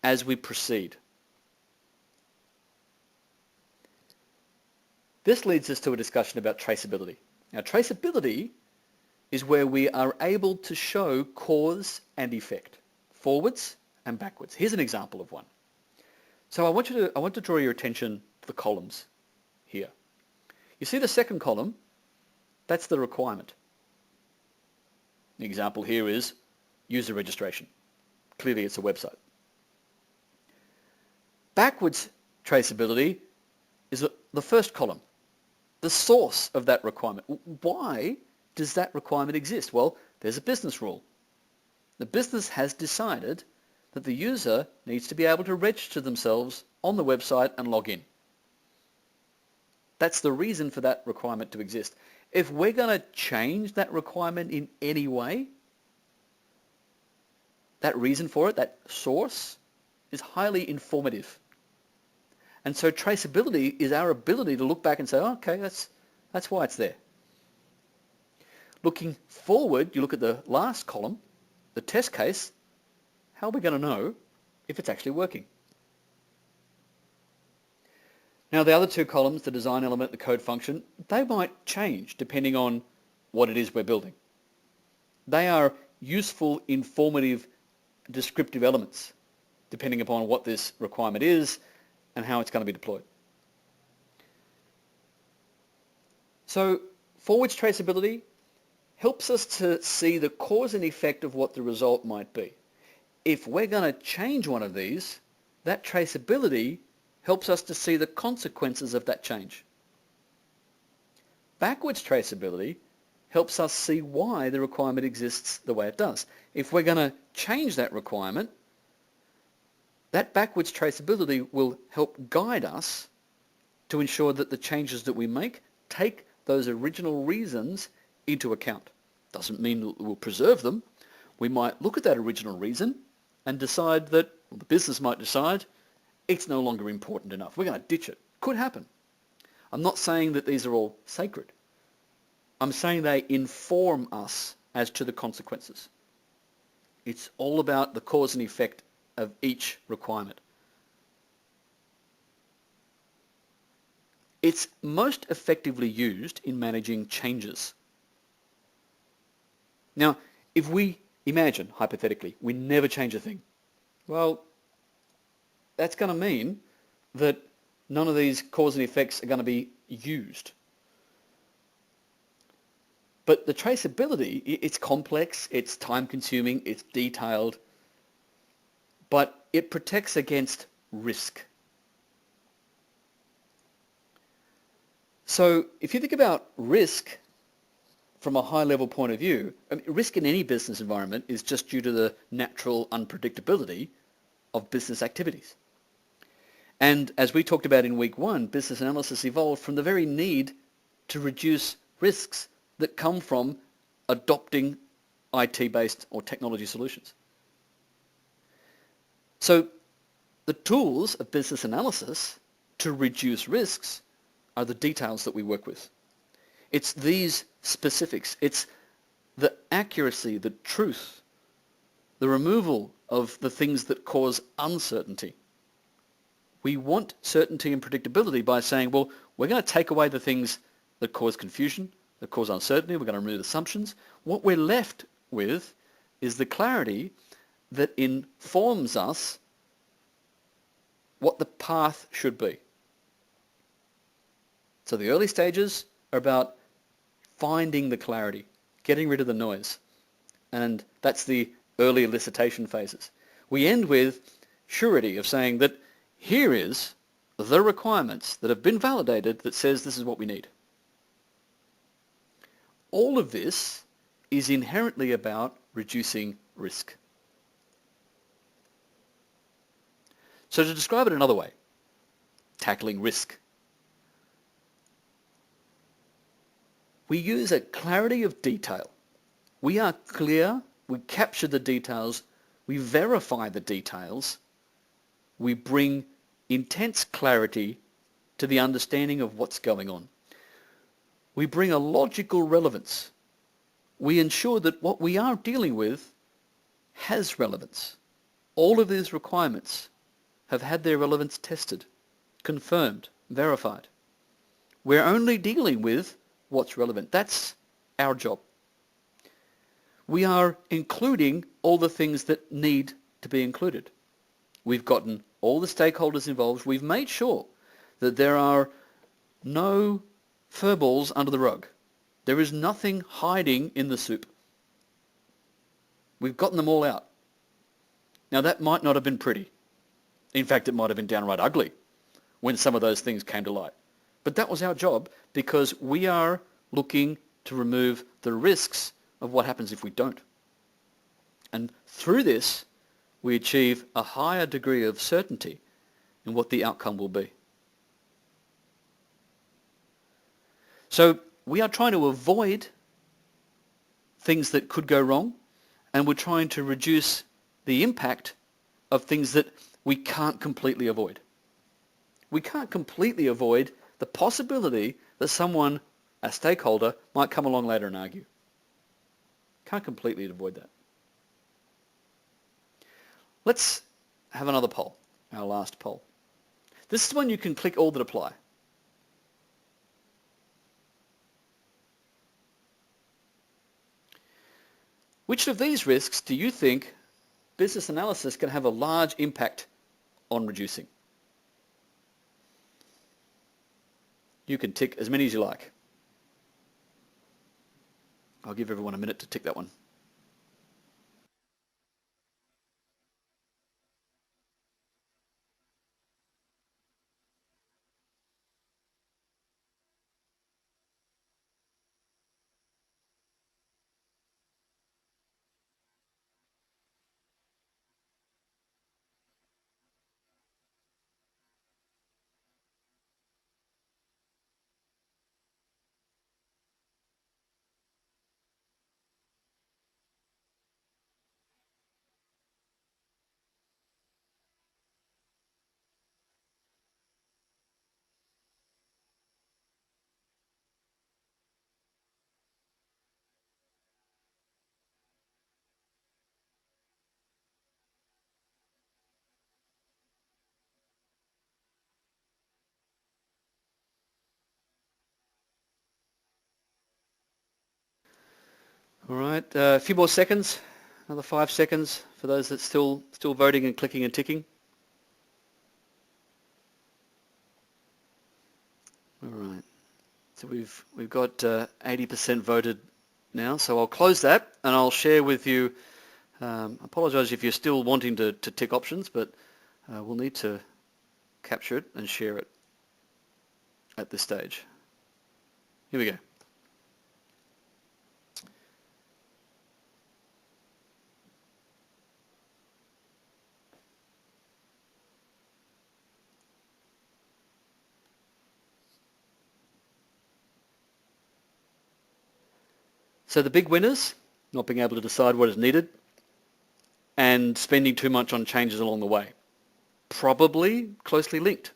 as we proceed. This leads us to a discussion about traceability. Now, traceability is where we are able to show cause and effect, forwards and backwards. Here's an example of one. So I want to draw your attention to the columns here. You see the second column? That's the requirement. The example here is user registration. Clearly, it's a website. Backwards traceability is the first column, the source of that requirement. Why does that requirement exist? Well, there's a business rule. The business has decided that the user needs to be able to register themselves on the website and log in. That's the reason for that requirement to exist. If we're going to change that requirement in any way, that reason for it, that source, is highly informative. And so traceability is our ability to look back and say, oh, okay, that's why it's there. Looking forward, you look at the last column, the test case. How are we going to know if it's actually working? Now, the other two columns, the design element, the code function, they might change depending on what it is we're building. They are useful, informative, descriptive elements depending upon what this requirement is and how it's going to be deployed. So forwards traceability helps us to see the cause and effect of what the result might be. If we're going to change one of these, that traceability helps us to see the consequences of that change. Backwards traceability helps us see why the requirement exists the way it does. If we're going to change that requirement, that backwards traceability will help guide us to ensure that the changes that we make take those original reasons into account. Doesn't mean that we'll preserve them. We might look at that original reason and decide that, well, the business might decide, it's no longer important enough. We're going to ditch it. Could happen. I'm not saying that these are all sacred. I'm saying they inform us as to the consequences. It's all about the cause and effect of each requirement. It's most effectively used in managing changes. Now, if we imagine, hypothetically, we never change a thing, well, that's going to mean that none of these cause and effects are going to be used. But the traceability, it's complex, it's time-consuming, it's detailed, but it protects against risk. So if you think about risk from a high-level point of view, I mean, risk in any business environment is just due to the natural unpredictability of business activities. And as we talked about in week 1, business analysis evolved from the very need to reduce risks that come from adopting IT-based or technology solutions. So the tools of business analysis to reduce risks are the details that we work with. It's these specifics. It's the accuracy, the truth, the removal of the things that cause uncertainty. We want certainty and predictability by saying, well, we're going to take away the things that cause confusion, that cause uncertainty. We're going to remove assumptions. What we're left with is the clarity that informs us what the path should be. So the early stages are about finding the clarity, getting rid of the noise. And that's the early elicitation phases. We end with surety of saying that here is the requirements that have been validated that says this is what we need. All of this is inherently about reducing risk. So to describe it another way, tackling risk. We use a clarity of detail. We are clear, we capture the details, we verify the details, we bring intense clarity to the understanding of what's going on. We bring a logical relevance. We ensure that what we are dealing with has relevance. All of these requirements have had their relevance tested, confirmed, verified. We're only dealing with what's relevant. That's our job. We are including all the things that need to be included. We've gotten all the stakeholders involved. We've made sure that there are no furballs under the rug. There is nothing hiding in the soup. We've gotten them all out. Now that might not have been pretty. In fact, it might have been downright ugly when some of those things came to light. But that was our job because we are looking to remove the risks of what happens if we don't. And through this, we achieve a higher degree of certainty in what the outcome will be. So we are trying to avoid things that could go wrong, and we're trying to reduce the impact of things that we can't completely avoid. We can't completely avoid the possibility that someone, a stakeholder, might come along later and argue. Can't completely avoid that. Let's have another poll, our last poll. This is one you can click all that apply. Which of these risks do you think business analysis can have a large impact on reducing? You can tick as many as you like. I'll give everyone a minute to tick that one. All right, a few more seconds, another 5 seconds for those that still voting and clicking and ticking. All right, so we've got 80% voted now, so I'll close that and I'll share with you. I apologise if you're still wanting to tick options, but we'll need to capture it and share it at this stage. Here we go. So the big winners, not being able to decide what is needed and spending too much on changes along the way. Probably closely linked.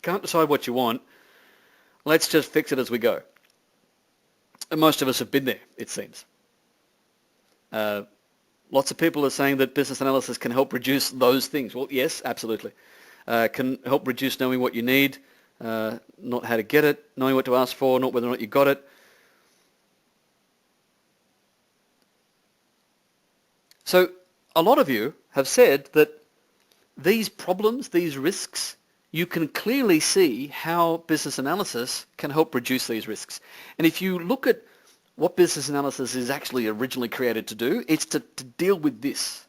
Can't decide what you want. Let's just fix it as we go. And most of us have been there, it seems. Lots of people are saying that business analysis can help reduce those things. Well, yes, absolutely. Can help reduce knowing what you need, not how to get it, knowing what to ask for, not whether or not you got it. So a lot of you have said that these problems, these risks, you can clearly see how business analysis can help reduce these risks. And if you look at what business analysis is actually originally created to do, it's to deal with this.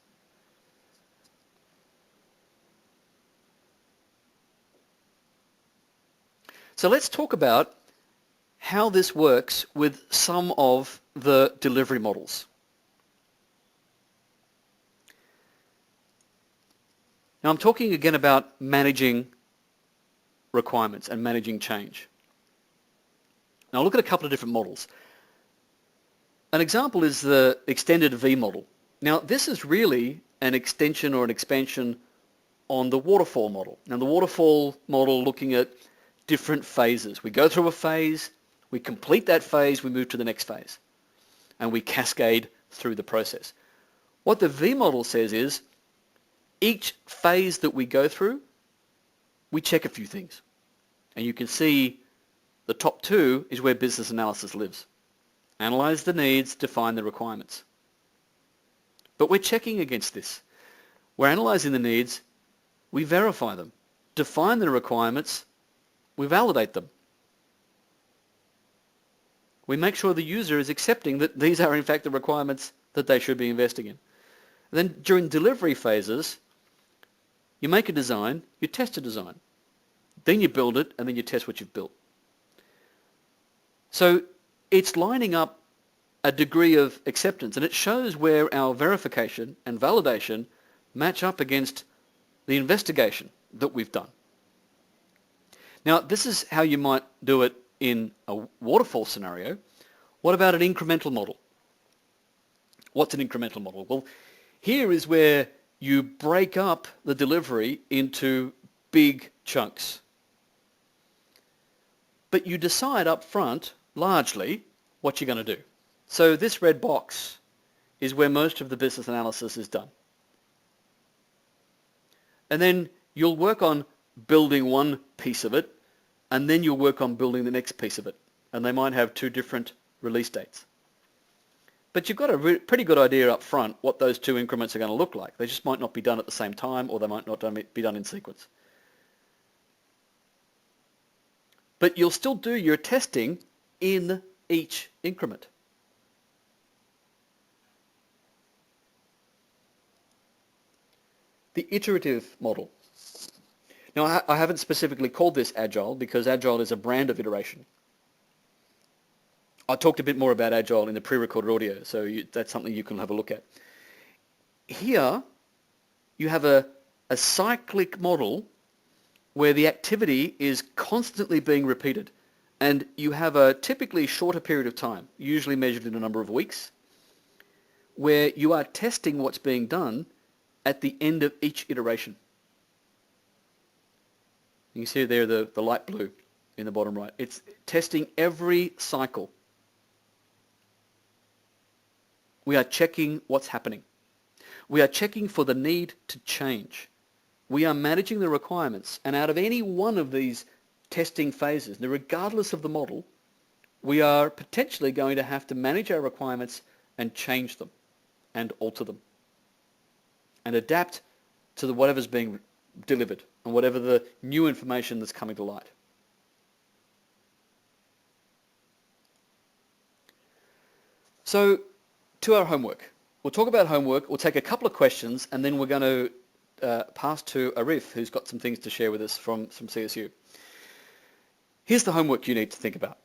So let's talk about how this works with some of the delivery models. Now I'm talking again about managing requirements and managing change. Now I'll look at a couple of different models. An example is the extended V model. Now this is really an extension or an expansion on the waterfall model. Now the waterfall model looking at different phases. We go through a phase, we complete that phase, we move to the next phase, and we cascade through the process. What the V model says is each phase that we go through, we check a few things. And you can see the top two is where business analysis lives. Analyze the needs, define the requirements. But we're checking against this. We're analyzing the needs, we verify them. Define the requirements, we validate them. We make sure the user is accepting that these are in fact the requirements that they should be investing in. And then during delivery phases, You make a design, you test a design. Then you build it, and then you test what you've built. So it's lining up a degree of acceptance, and it shows where our verification and validation match up against the investigation that we've done. Now, this is how you might do it in a waterfall scenario. What about an incremental model? What's an incremental model? Well, here is where you break up the delivery into big chunks. But you decide up front, largely, what you're going to do. So this red box is where most of the business analysis is done. And then you'll work on building one piece of it, and then you'll work on building the next piece of it. And they might have two different release dates. But you've got a pretty good idea up front what those two increments are going to look like. They just might not be done at the same time, or they might not be done in sequence. But you'll still do your testing in each increment. The iterative model. Now, I haven't specifically called this Agile because Agile is a brand of iteration. I talked a bit more about Agile in the pre-recorded audio, so that's something you can have a look at. Here, you have a cyclic model where the activity is constantly being repeated, and you have a typically shorter period of time, usually measured in a number of weeks, where you are testing what's being done at the end of each iteration. You can see there the light blue in the bottom right. It's testing every cycle. We are checking what's happening. We are checking for the need to change. We are managing the requirements, and out of any one of these testing phases, now regardless of the model, we are potentially going to have to manage our requirements and change them and alter them and adapt to whatever's being delivered and whatever the new information that's coming to light. So, to our homework. We'll talk about homework. We'll take a couple of questions, and then we're going to pass to Arif, who's got some things to share with us from CSU. Here's the homework you need to think about.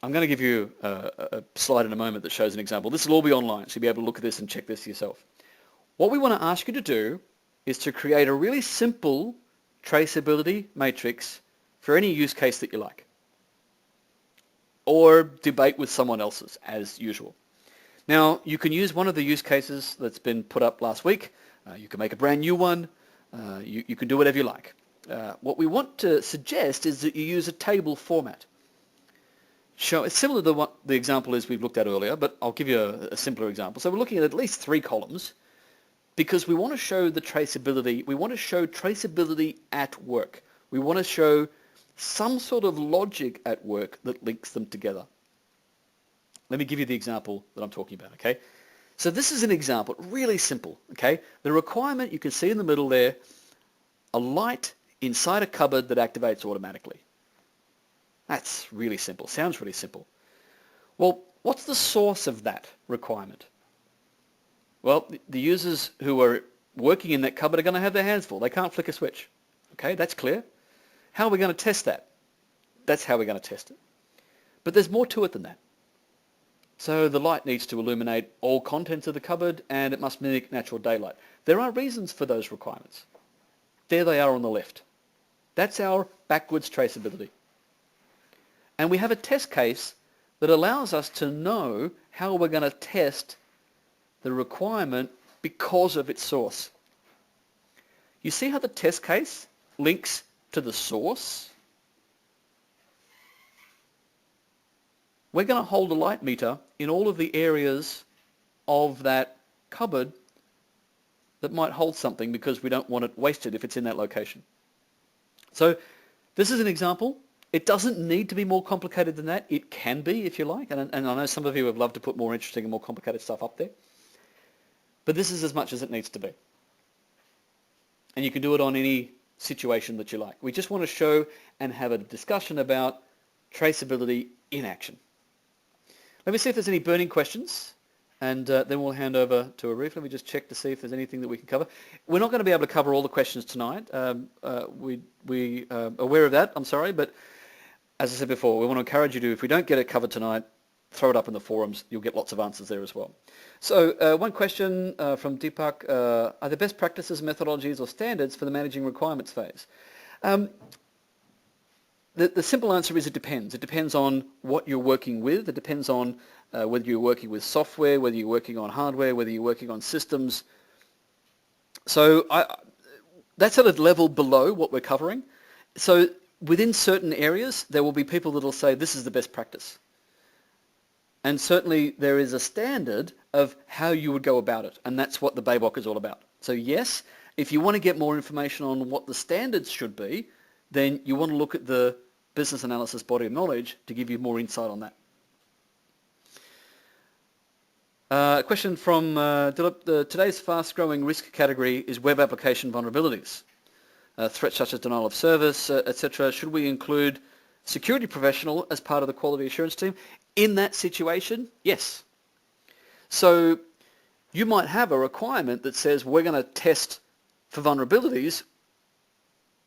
I'm going to give you a slide in a moment that shows an example. This will all be online, so you'll be able to look at this and check this yourself. What we want to ask you to do is to create a really simple traceability matrix for any use case that you like, or debate with someone else's, as usual. Now, you can use one of the use cases that's been put up last week. You can make a brand new one. You can do whatever you like. What we want to suggest is that you use a table format. It's similar to what the example is we've looked at earlier, but I'll give you a simpler example. So we're looking at least 3 columns because we want to show the traceability. We want to show traceability at work. We want to show some sort of logic at work that links them together. Let me give you the example that I'm talking about, okay? So this is an example, really simple, okay? The requirement, you can see in the middle there, a light inside a cupboard that activates automatically. That's really simple, sounds really simple. Well, what's the source of that requirement? Well, the users who are working in that cupboard are going to have their hands full. They can't flick a switch, okay? That's clear. How are we going to test that? That's how we're going to test it. But there's more to it than that. So the light needs to illuminate all contents of the cupboard, and it must mimic natural daylight. There are reasons for those requirements. There they are on the left. That's our backwards traceability. And we have a test case that allows us to know how we're going to test the requirement because of its source. You see how the test case links to the source? We're going to hold a light meter in all of the areas of that cupboard that might hold something because we don't want it wasted if it's in that location. So this is an example. It doesn't need to be more complicated than that. It can be if you like, and I know some of you would love to put more interesting and more complicated stuff up there. But this is as much as it needs to be. And you can do it on any situation that you like. We just want to show and have a discussion about traceability in action. Let me see if there's any burning questions, and then we'll hand over to Arif. Let me just check to see if there's anything that we can cover. We're not going to be able to cover all the questions tonight. We are aware of that, I'm sorry, but as I said before, we want to encourage you to, if we don't get it covered tonight, throw it up in the forums. You'll get lots of answers there as well. So one question from Deepak, are there best practices, methodologies or standards for the managing requirements phase? The simple answer is it depends. It depends on what you're working with. It depends on whether you're working with software, whether you're working on hardware, whether you're working on systems. So that's at a level below what we're covering. So within certain areas, there will be people that will say this is the best practice. And certainly there is a standard of how you would go about it, and that's what the BABOK is all about. So yes, if you want to get more information on what the standards should be, then you want to look at the business analysis body of knowledge to give you more insight on that. A question from Dilip. Today's fast-growing risk category is web application vulnerabilities. Threats such as denial of service, etc. Should we include security professional as part of the quality assurance team? In that situation, yes. So you might have a requirement that says we're going to test for vulnerabilities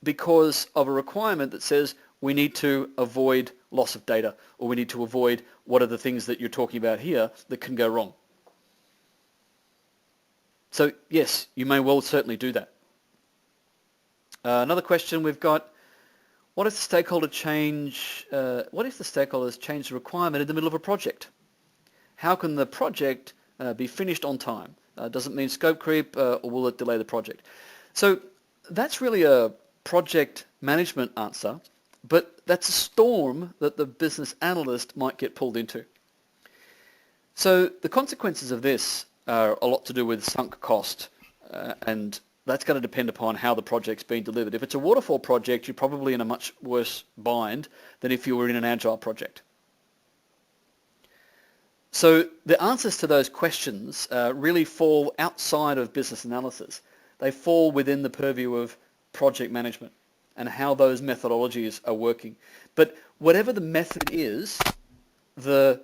because of a requirement that says we need to avoid loss of data, or we need to avoid what are the things that you're talking about here that can go wrong. So yes, you may well certainly do that. Another question we've got, what if the stakeholder what if the stakeholders change the requirement in the middle of a project? How can the project be finished on time? Does it mean scope creep or will it delay the project? So that's really a project management answer, but that's a storm that the business analyst might get pulled into. So the consequences of this are a lot to do with sunk cost, and that's going to depend upon how the project's been delivered. If it's a waterfall project, you're probably in a much worse bind than if you were in an agile project. So the answers to those questions really fall outside of business analysis. They fall within the purview of project management and how those methodologies are working. But whatever the method is, the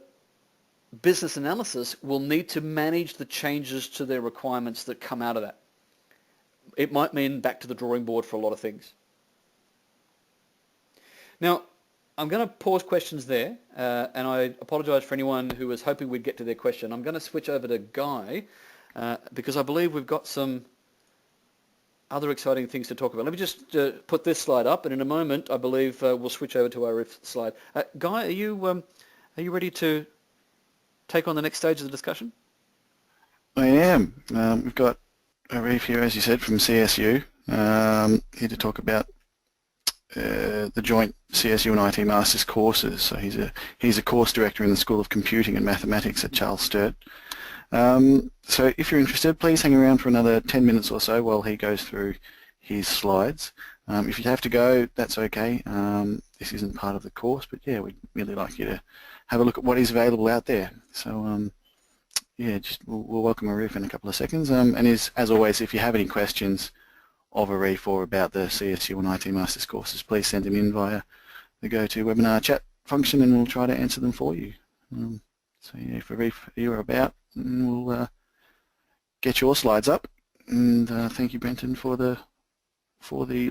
business analysis will need to manage the changes to their requirements that come out of that. It might mean back to the drawing board for a lot of things. Now, I'm going to pause questions there, and I apologise for anyone who was hoping we'd get to their question. I'm going to switch over to Guy, because I believe we've got some other exciting things to talk about. Let me just put this slide up, and in a moment, I believe we'll switch over to our RIF slide. Guy, are you ready to take on the next stage of the discussion?
I am. We've got Arif here, as you said, from CSU, here to talk about the joint CSU and IT Masters courses. So he's a course director in the School of Computing and Mathematics at Charles Sturt. So if you're interested, please hang around for another 10 minutes or so while he goes through his slides. If you have to go, that's okay. This isn't part of the course, but yeah, we'd really like you to have a look at what is available out there. So yeah, we'll welcome Arif in a couple of seconds. And as always, if you have any questions of Arif or about the CSU and IT Masters courses, please send them in via the GoToWebinar chat function, and we'll try to answer them for you. So yeah, if Arif, you're about, we'll get your slides up. And thank you, Brenton, for the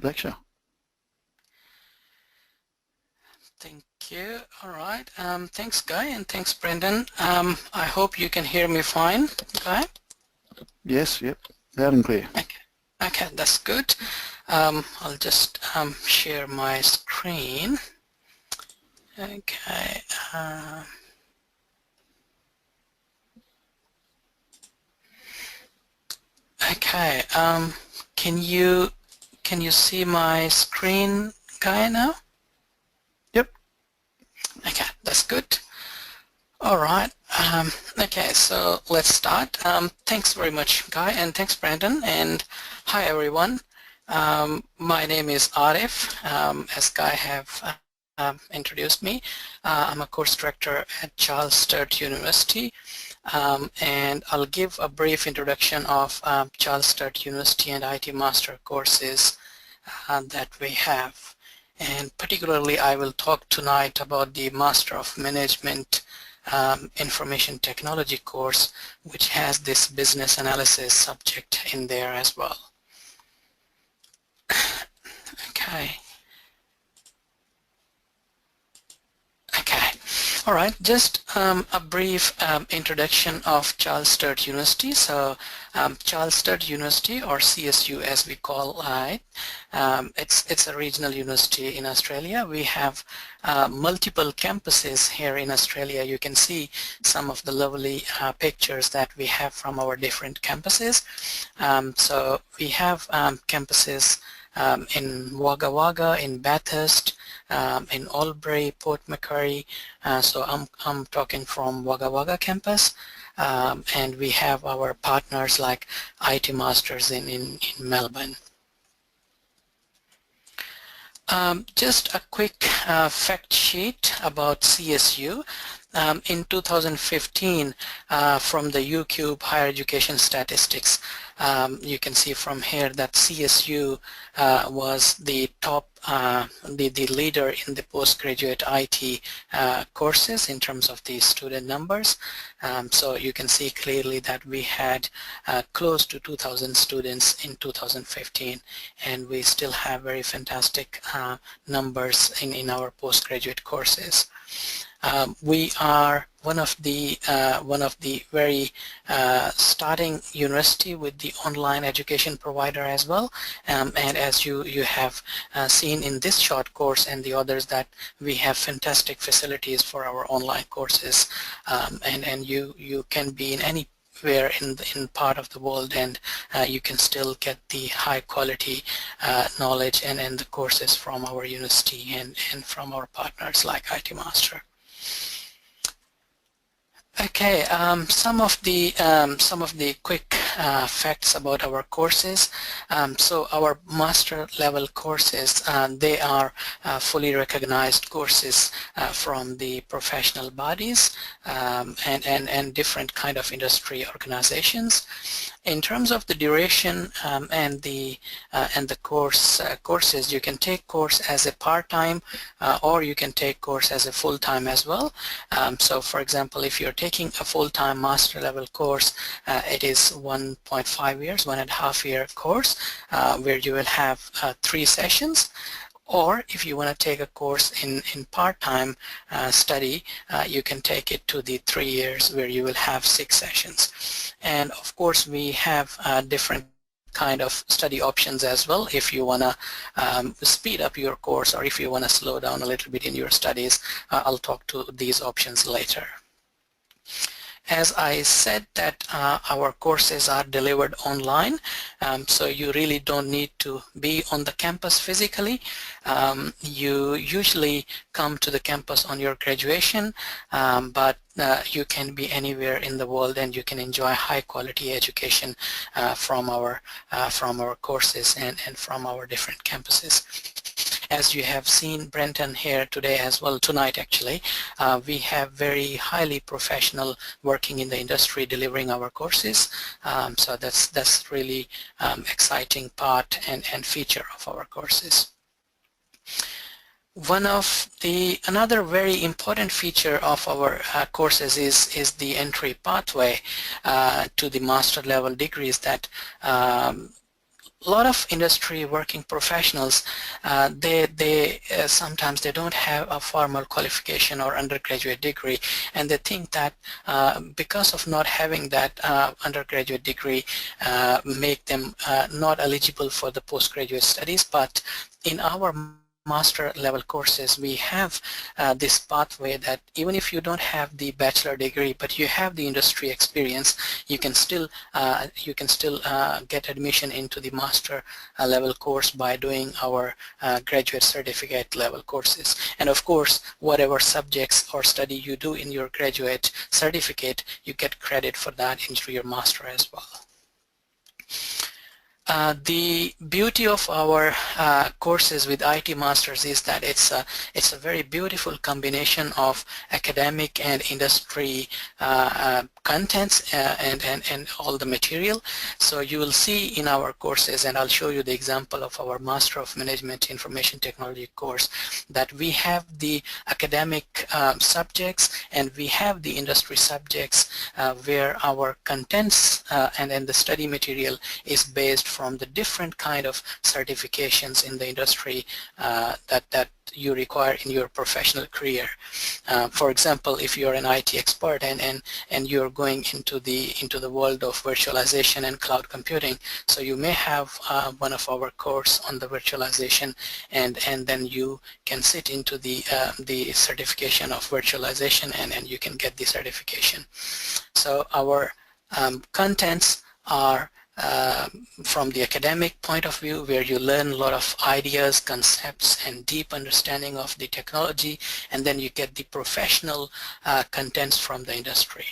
lecture.
Thank you. All right. Thanks, Guy, and thanks, Brendan. I hope you can hear me fine, Guy.
Yes. Yep. Loud and clear.
Okay. Okay, that's good. I'll just share my screen. Okay. Okay. Can you see my screen, Guy, now?
Yep.
Okay, that's good. All right. Okay, so let's start. Thanks very much, Guy, and thanks, Brandon, and hi, everyone. My name is Arif. As Guy have introduced me, I'm a course director at Charles Sturt University, and I'll give a brief introduction of Charles Sturt University and IT Master courses that we have. And particularly, I will talk tonight about the Master of Management information technology course, which has this business analysis subject in there as well. Okay. Okay. All right. Just a brief introduction of Charles Sturt University. So Charles Sturt University, or CSU as we call it, it's a regional university in Australia. We have multiple campuses here in Australia. You can see some of the lovely pictures that we have from our different campuses. So we have campuses in Wagga Wagga, in Bathurst, in Albury, Port Macquarie. So I'm talking from Wagga Wagga campus. And we have our partners like IT Masters in Melbourne. Just a quick fact sheet about CSU. In 2015, from the UCube Higher Education Statistics, you can see from here that CSU was the top, the leader in the postgraduate IT courses in terms of the student numbers. So you can see clearly that we had close to 2,000 students in 2015, and we still have very fantastic numbers in our postgraduate courses. We are one of the very starting university with the online education provider as well, and as you have seen in this short course and the others, that we have fantastic facilities for our online courses, and you can be in anywhere in part of the world, and you can still get the high quality knowledge and the courses from our university and from our partners like IT Master. Okay, some of the quick facts about our courses. So our master level courses, they are fully recognized courses from the professional bodies and different kind of industry organizations. In terms of the duration and the courses, you can take course as a part-time or you can take course as a full-time as well. So for example, if you're taking a full-time master level course, it is 1.5 years, 1.5 year course where you will have 3 sessions. Or if you want to take a course in part-time study, you can take it to the 3 years where you will have 6 sessions. And of course we have different kind of study options as well. If you want to speed up your course or if you want to slow down a little bit in your studies, I'll talk to these options later. As I said that our courses are delivered online, so you really don't need to be on the campus physically. You usually come to the campus on your graduation, but you can be anywhere in the world and you can enjoy high quality education from our courses and from our different campuses. As you have seen Brenton here today as well, tonight actually, we have very highly professional working in the industry delivering our courses. So that's really exciting part and feature of our courses. Another very important feature of our courses is the entry pathway to the master level degrees that a lot of industry working professionals, sometimes they don't have a formal qualification or undergraduate degree, and they think that because of not having that undergraduate degree make them not eligible for the postgraduate studies. But in our master level courses, we have this pathway that even if you don't have the bachelor degree but you have the industry experience, you can still get admission into the master level course by doing our graduate certificate level courses. And of course, whatever subjects or study you do in your graduate certificate, you get credit for that into your master as well. The beauty of our courses with IT Masters is that it's a very beautiful combination of academic and industry contents and all the material. So you will see in our courses, and I'll show you the example of our Master of Management Information Technology course, that we have the academic subjects and we have the industry subjects where our contents and the study material is based from the different kind of certifications in the industry that you require in your professional career. For example, if you're an IT expert and you're going into the world of virtualization and cloud computing, so you may have one of our course on the virtualization, and then you can sit into the certification of virtualization, and you can get the certification. So our contents are from the academic point of view, where you learn a lot of ideas, concepts, and deep understanding of the technology, and then you get the professional contents from the industry.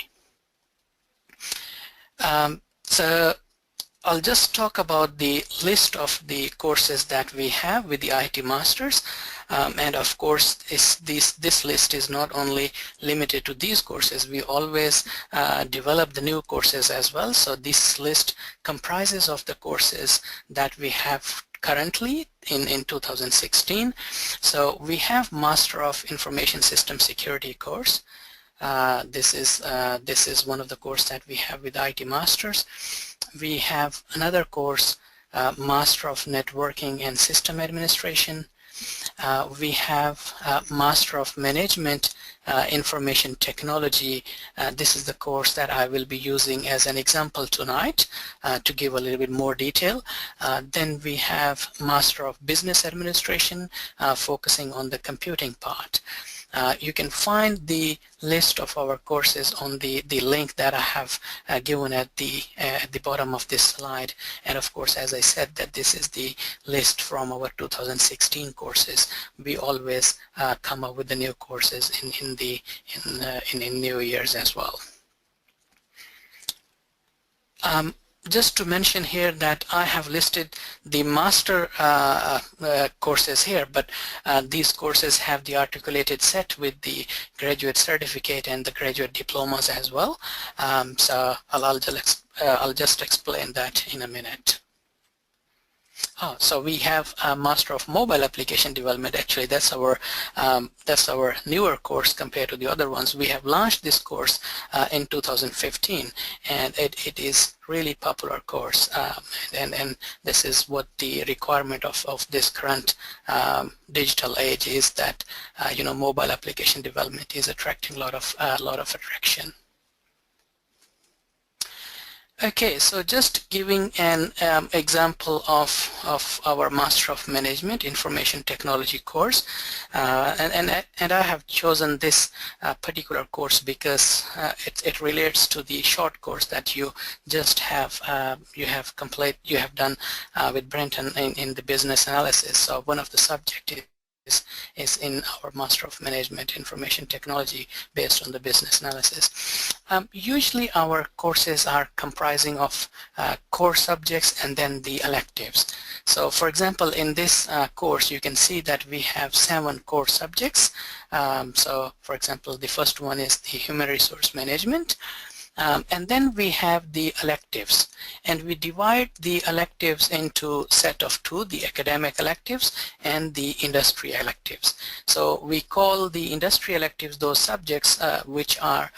So I'll just talk about the list of the courses that we have with the IT Masters. And of course, this list is not only limited to these courses. We always develop the new courses as well. So this list comprises of the courses that we have currently in 2016. So we have Master of Information System Security course. This is one of the courses that we have with IT Masters. We have another course, Master of Networking and System Administration. We have Master of Management Information Technology. This is the course that I will be using as an example tonight to give a little bit more detail. Then we have Master of Business Administration, focusing on the computing part. You can find the list of our courses on the link that I have given at the bottom of this slide. And of course, as I said, that this is the list from our 2016 courses. We always come up with the new courses in new years as well. Just to mention here that I have listed the master courses here, but these courses have the articulated set with the graduate certificate and the graduate diplomas as well. So I'll just explain that in a minute. So we have a Master of Mobile Application Development. Actually, that's our newer course compared to the other ones. We have launched this course in 2015, and it is really popular course. And this is what the requirement of this current digital age is, that mobile application development is attracting a lot of attraction. Okay, so just giving an example of our Master of Management Information Technology course, and I have chosen this particular course because it relates to the short course that you just have done with Brenton in the business analysis. So one of the subjects is in our Master of Management Information Technology based on the business analysis. Usually our courses are comprising of core subjects and then the electives. So for example, in this course you can see that we have 7 core subjects. So for example, the first one is the Human Resource Management. And then we have the electives, and we divide the electives into set of 2, the academic electives and the industry electives. So we call the industry electives those subjects which are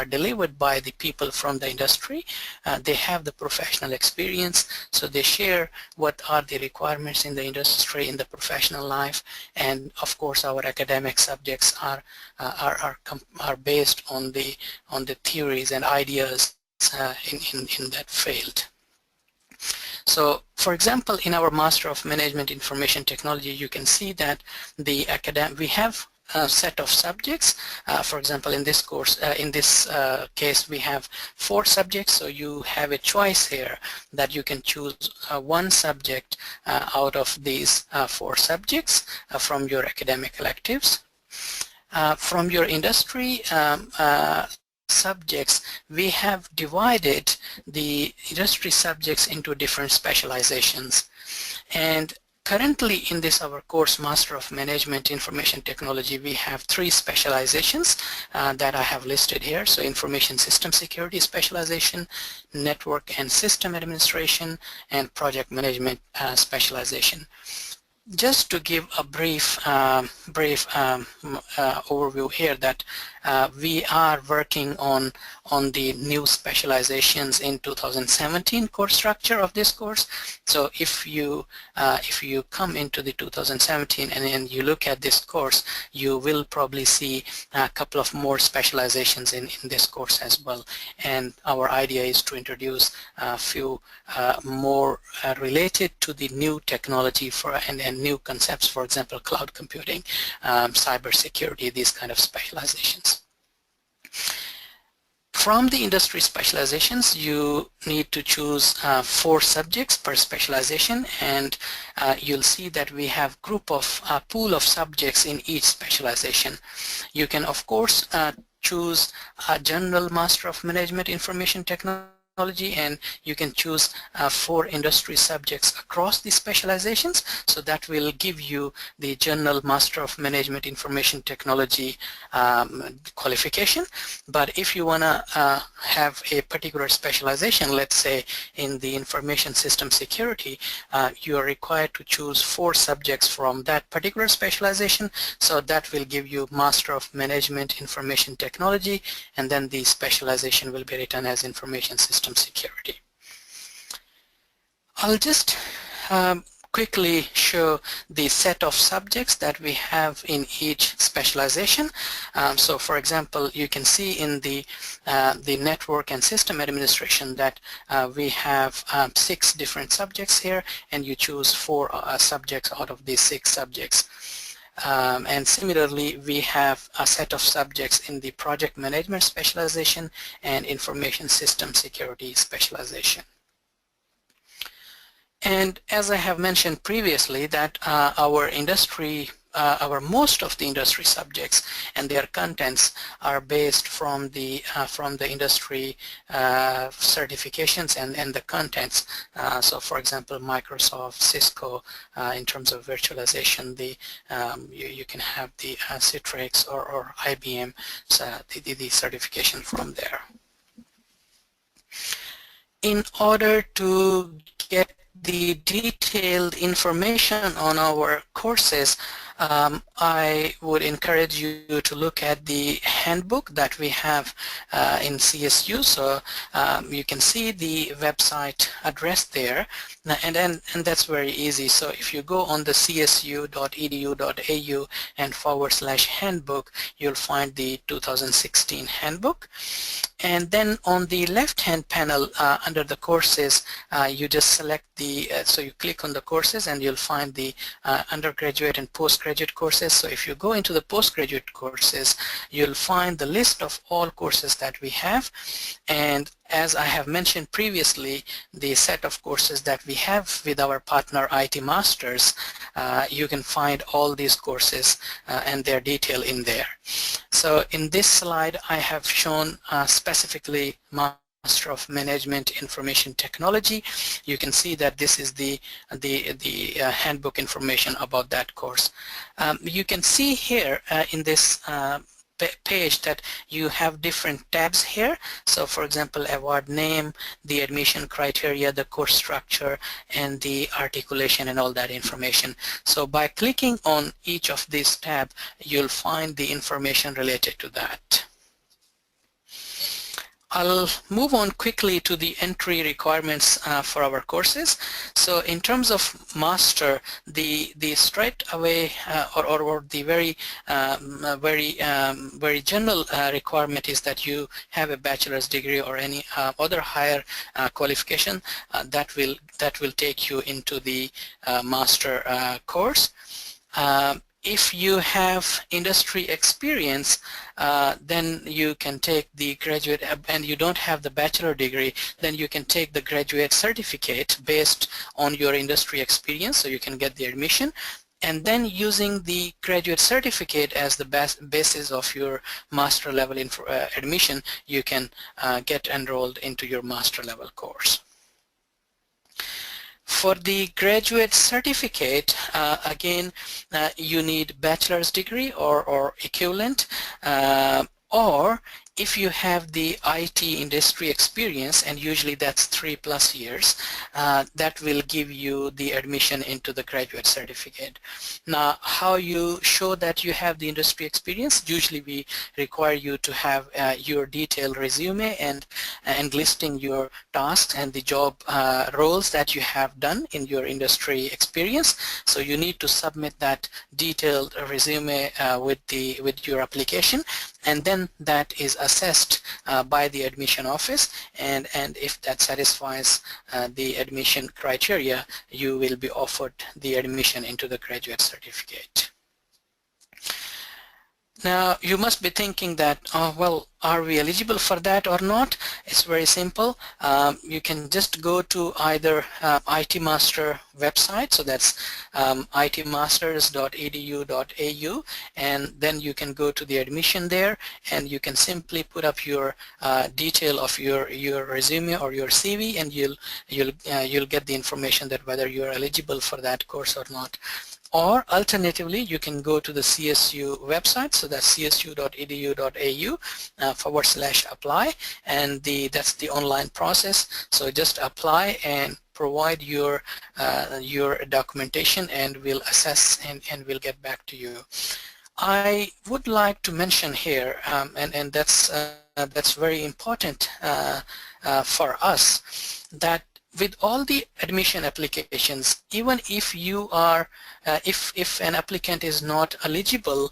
delivered by the people from the industry. They have the professional experience, so they share what are the requirements in the industry, in the professional life, and of course our academic subjects are based on the theories and ideas in that field. So for example, in our Master of Management Information Technology, you can see that we have a set of subjects. For example, in this course, in this case, we have 4 subjects, so you have a choice here that you can choose one subject out of these 4 subjects from your academic electives. From your industry subjects, we have divided the industry subjects into different specializations, and Currently in this our course Master of Management Information Technology, we have 3 specializations that I have listed here. So Information System Security specialization, Network and System Administration, and Project Management specialization. Just to give a brief overview here, that we are working on the new specializations in 2017 course structure of this course. So if you come into the 2017 and then you look at this course, you will probably see a couple of more specializations in this course as well. And our idea is to introduce a few more related to the new technology and new concepts, for example, cloud computing, cyber security, these kind of specializations. From the industry specializations, you need to choose 4 subjects per specialization, and you'll see that we have a pool of subjects in each specialization. You can of course choose a general Master of Management Information Technology, and you can choose 4 industry subjects across the specializations, so that will give you the general Master of Management Information Technology qualification. But if you want to have a particular specialization, let's say in the Information System Security, you are required to choose 4 subjects from that particular specialization, so that will give you Master of Management Information Technology, and then the specialization will be written as Information System Security. I'll just quickly show the set of subjects that we have in each specialization. So for example, you can see in the Network and System Administration that we have 6 different subjects here, and you choose 4 subjects out of these 6 subjects. And similarly, we have a set of subjects in the Project Management specialization and Information System Security specialization. And as I have mentioned previously, that most of the industry subjects and their contents are based from the industry certifications and the contents. So for example, Microsoft, Cisco, in terms of virtualization, you can have the Citrix or IBM, the certification from there. In order to get the detailed information on our courses, I would encourage you to look at the handbook that we have in CSU. So you can see the website address there, and that's very easy. So if you go on the csu.edu.au and /handbook, you'll find the 2016 handbook. And then on the left-hand panel under the courses, you just select so you click on the courses and you'll find the undergraduate and postgraduate courses. So if you go into the postgraduate courses, you'll find the list of all courses that we have. And as I have mentioned previously, the set of courses that we have with our partner IT Masters, you can find all these courses and their detail in there. So in this slide, I have shown specifically Master of Management Information Technology. You can see that this is the handbook information about that course. You can see here in this page that you have different tabs here. So for example, award name, the admission criteria, the course structure, and the articulation and all that information. So by clicking on each of these tabs, you'll find the information related to that. I'll move on quickly to the entry requirements for our courses. So in terms of master, the straight away or the very general requirement is that you have a bachelor's degree or any other higher qualification that will take you into the master course. If you have industry experience, then you can take the graduate, and you don't have the bachelor degree, then you can take the graduate certificate based on your industry experience, so you can get the admission. And then using the graduate certificate as the basis of your master level admission, you can get enrolled into your master level course. For the graduate certificate, again, you need bachelor's degree or equivalent, or if you have the IT industry experience, and usually that's 3+ years, that will give you the admission into the graduate certificate. Now, how you show that you have the industry experience? Usually we require you to have your detailed resume and listing your tasks and the job roles that you have done in your industry experience. So you need to submit that detailed resume with your application, and then that is assessed by the admission office, and if that satisfies the admission criteria, you will be offered the admission into the graduate certificate. Now, you must be thinking that, oh, well, are we eligible for that or not? It's very simple. You can just go to either IT Master website, so that's itmasters.edu.au, and then you can go to the admission there, and you can simply put up your detail of your resume or your CV, and you'll get the information that whether you're eligible for that course or not. Or alternatively, you can go to the CSU website, so that's csu.edu.au /apply, and that's the online process. So just apply and provide your documentation, and we'll assess and we'll get back to you. I would like to mention here, and that's very important for us, that with all the admission applications, even if you are, if an applicant is not eligible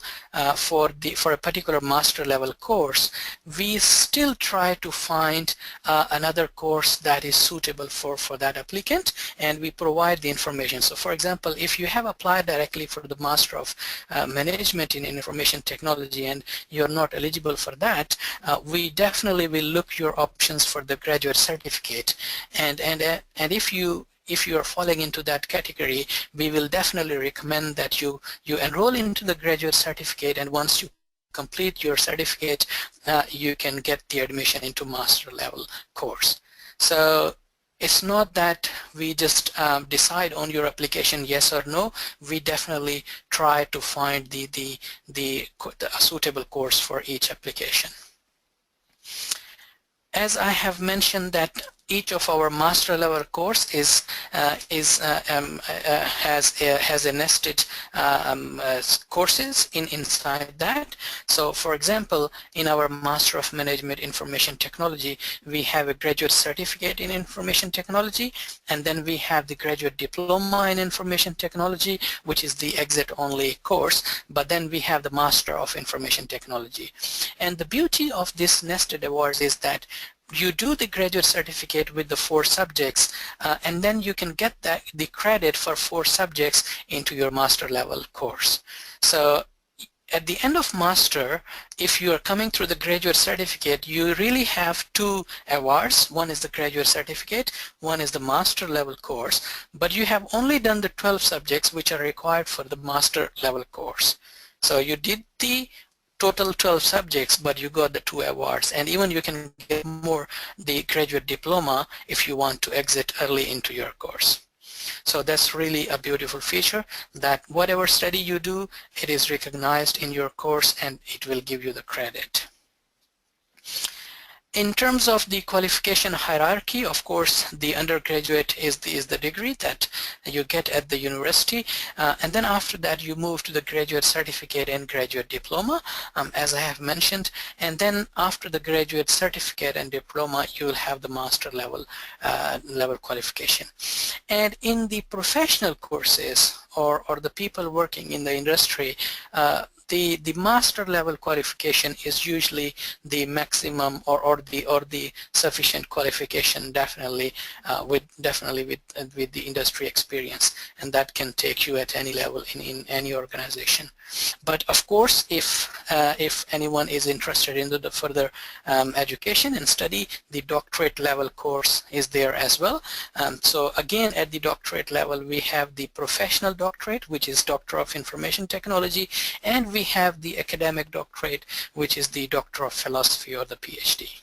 for a particular master level course, we still try to find another course that is suitable for that applicant, and we provide the information. So, for example, if you have applied directly for the Master of Management in Information Technology and you're not eligible for that, we definitely will look your options for the graduate certificate, and if you are falling into that category, we will definitely recommend that you enroll into the graduate certificate, and once you complete your certificate, you can get the admission into master level course. So it's not that we just decide on your application yes or no. We definitely try to find the suitable course for each application. As I have mentioned, that each of our master level course has a nested courses inside that. So, for example, in our Master of Management Information Technology, we have a graduate certificate in Information Technology, and then we have the graduate diploma in Information Technology, which is the exit-only course, but then we have the Master of Information Technology. And the beauty of this nested awards is that you do the graduate certificate with the 4 subjects, and then you can get the credit for 4 subjects into your master level course. So at the end of master, if you are coming through the graduate certificate, you really have 2 awards. One is the graduate certificate, one is the master level course, but you have only done the 12 subjects which are required for the master level course. So you did the total 12 subjects, but you got the 2 awards, and even you can get more, the graduate diploma, if you want to exit early into your course. So that's really a beautiful feature, that whatever study you do, it is recognized in your course and it will give you the credit. In terms of the qualification hierarchy, of course, the undergraduate is the degree that you get at the university, and then after that you move to the graduate certificate and graduate diploma, as I have mentioned, and then after the graduate certificate and diploma, you will have the master level qualification. And in the professional courses, or the people working in the industry, the master level qualification is usually the maximum or the sufficient qualification, definitely with the industry experience, and that can take you at any level in any organization. But of course, if anyone is interested in the further education and study, the doctorate level course is there as well. So again, at the doctorate level, we have the professional doctorate, which is Doctor of Information Technology, and we have the academic doctorate, which is the Doctor of Philosophy or the PhD.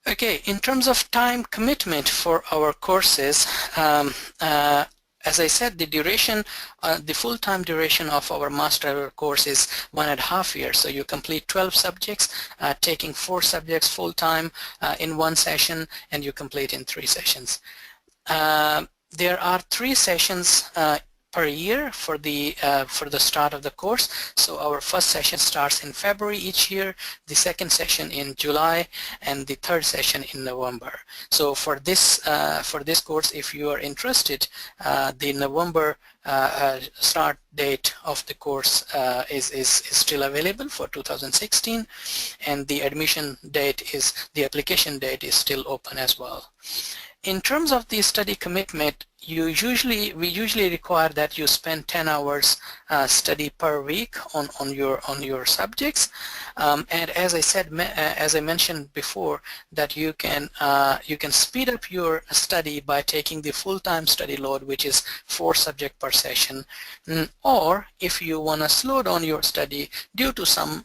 Okay, in terms of time commitment for our courses, as I said, the duration, the full-time duration of our master course is 1.5 years. So you complete 12 subjects, taking 4 subjects full-time in one session, and you complete in 3 sessions. There are 3 sessions per year for the start of the course. So our first session starts in February each year, the second session in July, and the third session in November. So for this course, if you are interested, the November start date of the course is still available for 2016, and the application date is still open as well. In terms of the study commitment, we usually require that you spend 10 hours study per week on your subjects, and as I said, as I mentioned before, that you can speed up your study by taking the full-time study load, which is 4 subjects per session, or if you want to slow down your study due to some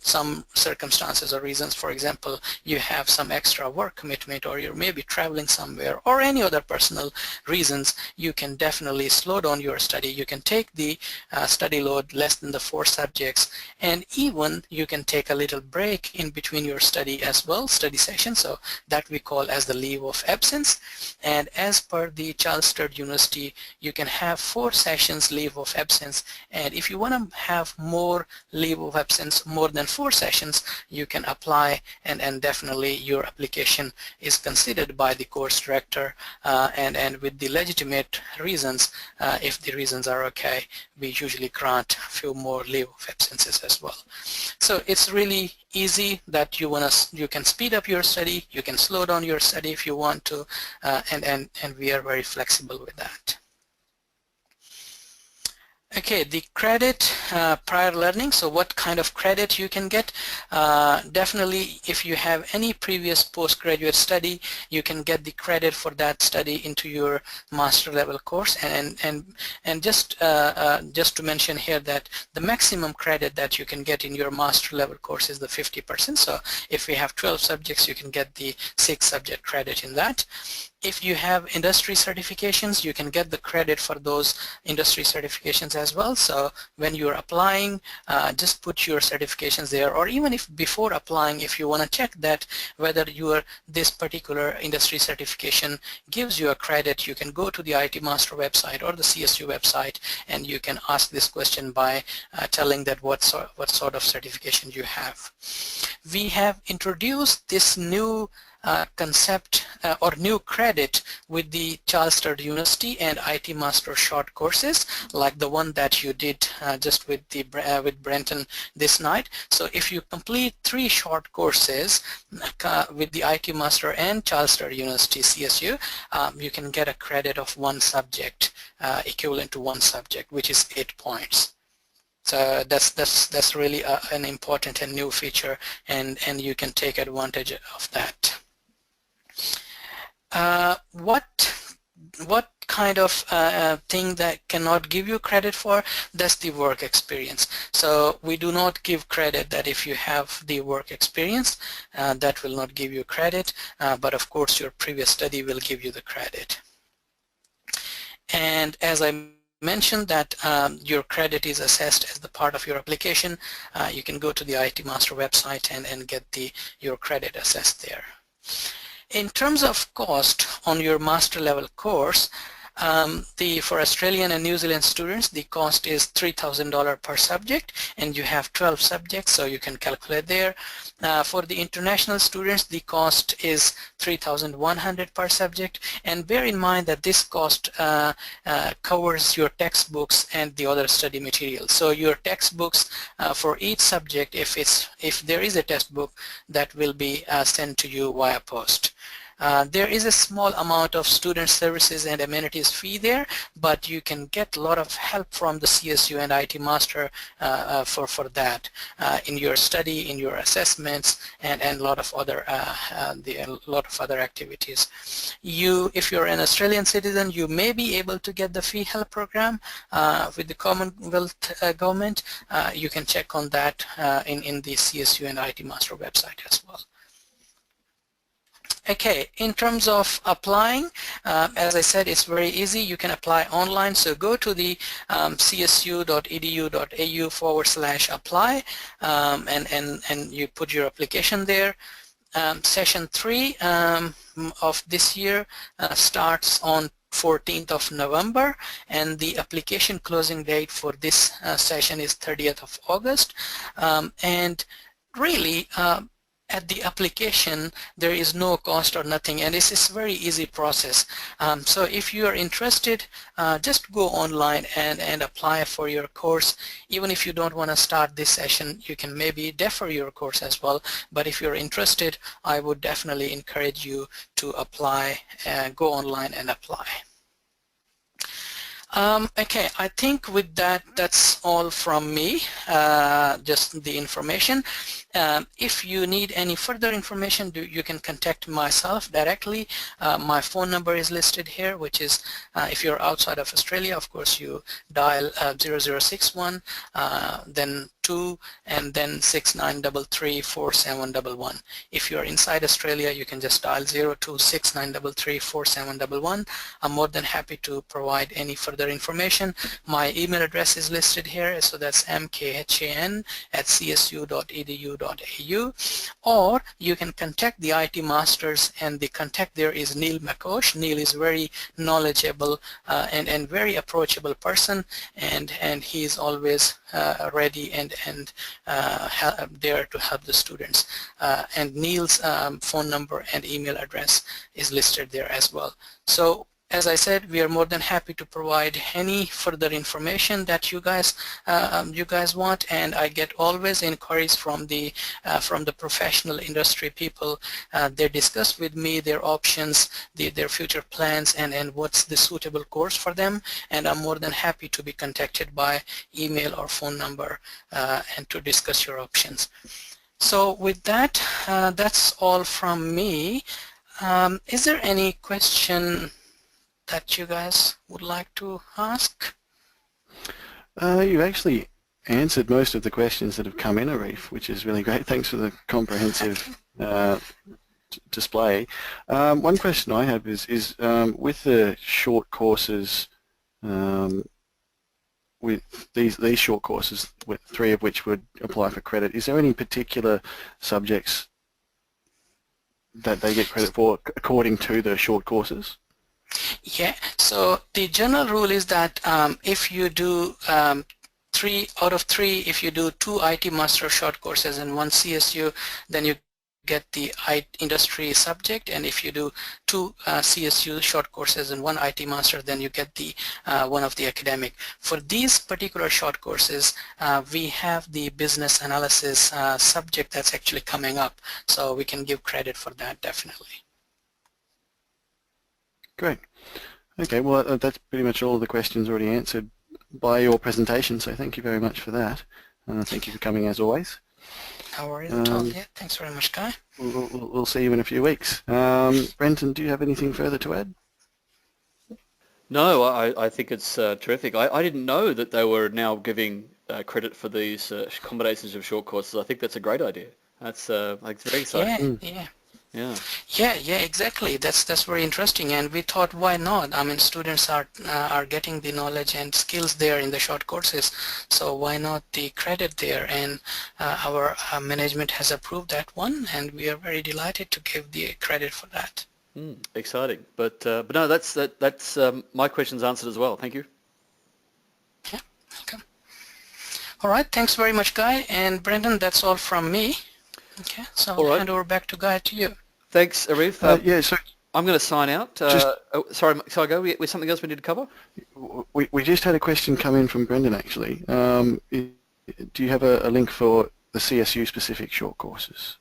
circumstances or reasons. For example, you have some extra work commitment, or you're maybe traveling somewhere, or any other personal reasons, you can definitely slow down your study. You can take the study load less than the 4 subjects, and even you can take a little break in between your study as well, study session, so that we call as the leave of absence. And as per the Charles Sturt University, you can have 4 sessions leave of absence, and if you want to have more leave of absence, more than 4 sessions, you can apply, and definitely your application is considered by the course director, and with the legitimate reasons, if the reasons are okay, we usually grant a few more leave of absences as well. So it's really easy that you can speed up your study, you can slow down your study if you want to, and we are very flexible with that. Okay, the credit prior learning. So what kind of credit you can get? Definitely, if you have any previous postgraduate study, you can get the credit for that study into your master level course. And just to mention here that the maximum credit that you can get in your master level course is the 50%. So if we have 12 subjects, you can get the 6 subject credit in that. If you have industry certifications, you can get the credit for those industry certifications as well. So when you're applying, just put your certifications there, or even if before applying, if you want to check that whether this particular industry certification gives you a credit, you can go to the IT Master website or the CSU website, and you can ask this question by telling that what sort of certification you have. We have introduced this new concept or new credit with the Charles Sturt University and IT Master short courses, like the one that you did just with Brenton this night. So if you complete 3 short courses with the IT Master and Charles Sturt University CSU, you can get a credit of 1 subject, equivalent to 1 subject, which is 8 points. So that's really an important and new feature, and you can take advantage of that. What kind of thing that cannot give you credit for? That's the work experience. So we do not give credit that if you have the work experience, that will not give you credit, but of course your previous study will give you the credit. And as I mentioned that your credit is assessed as the part of your application, you can go to the IT Master website and get your credit assessed there. In terms of cost on your master level course, for Australian and New Zealand students, the cost is $3,000 per subject, and you have 12 subjects, so you can calculate there. For the international students, the cost is $3,100 per subject, and bear in mind that this cost covers your textbooks and the other study materials. So your textbooks for each subject, if there is a textbook, that will be sent to you via post. There is a small amount of student services and amenities fee there, but you can get a lot of help from the CSU and IT Master for that in your study, in your assessments, and a lot of other activities. If you're an Australian citizen, you may be able to get the fee help program with the Commonwealth government. You can check on that in the CSU and IT Master website as well. Okay, in terms of applying, as I said, it's very easy. You can apply online. So go to the csu.edu.au/apply and you put your application there. Session 3 of this year starts on 14th of November, and the application closing date for this session is 30th of August. And really, at the application there is no cost or nothing, and this is a very easy process. So if you are interested, just go online and apply for your course. Even if you don't want to start this session, you can maybe defer your course as well, but if you're interested, I would definitely encourage you to apply, go online and apply. Okay, I think with that, that's all from me, just the information. If you need any further information, you can contact myself directly. My phone number is listed here, which is, if you're outside of Australia, of course, you dial 0061, then 2, and then 69334711. If you're inside Australia, you can just dial 0269334711. I'm more than happy to provide any further information. My email address is listed here, so that's mkhan@csu.edu.au, or you can contact the IT Masters, and the contact there is Neil McCosh. Neil is very knowledgeable and very approachable person, and he is always ready and there to help the students. And Neil's phone number and email address is listed there as well. So as I said, we are more than happy to provide any further information that you guys want, and I get always inquiries from the professional industry people. They discuss with me their options, their future plans, and what's the suitable course for them, and I'm more than happy to be contacted by email or phone number and to discuss your options. So with that, that's all from me. Is there any question that you guys would like to ask?
You actually answered most of the questions that have come in, Arif, which is really great. Thanks for the comprehensive display. One question I have is with the short courses, with these short courses, with 3 of which would apply for credit, is there any particular subjects that they get credit for according to the short courses?
Yeah, so the general rule is that if you do 3 out of 3, if you do 2 IT Master short courses and 1 CSU, then you get the industry subject, and if you do 2 CSU short courses and 1 IT Master, then you get the one of the academic. For these particular short courses, we have the business analysis subject that's actually coming up, so we can give credit for that definitely.
Great. Okay, well that's pretty much all of the questions already answered by your presentation, so thank you very much for that. Thank you for coming as always.
No worries at all. Yeah, thanks very much, Guy.
We'll see you in a few weeks. Brenton, do you have anything further to add?
No, I think it's terrific. I didn't know that they were now giving credit for these combinations of short courses. I think that's a great idea. That's very exciting.
Yeah, exactly. That's very interesting, and we thought, why not? I mean, students are getting the knowledge and skills there in the short courses, so why not the credit there? And our management has approved that one, and we are very delighted to give the credit for that.
Exciting, but no, that's my questions answered as well. Thank you.
Yeah, welcome. All right, thanks very much, Guy and Brendan. That's all from me. Okay, so I'll hand over back to Guy to you.
Thanks, Arif.
Yeah, so
I'm going to sign out. Sorry, so I go with something else we need to cover?
We just had a question come in from Brendan, actually. Do you have a link for the CSU specific short courses?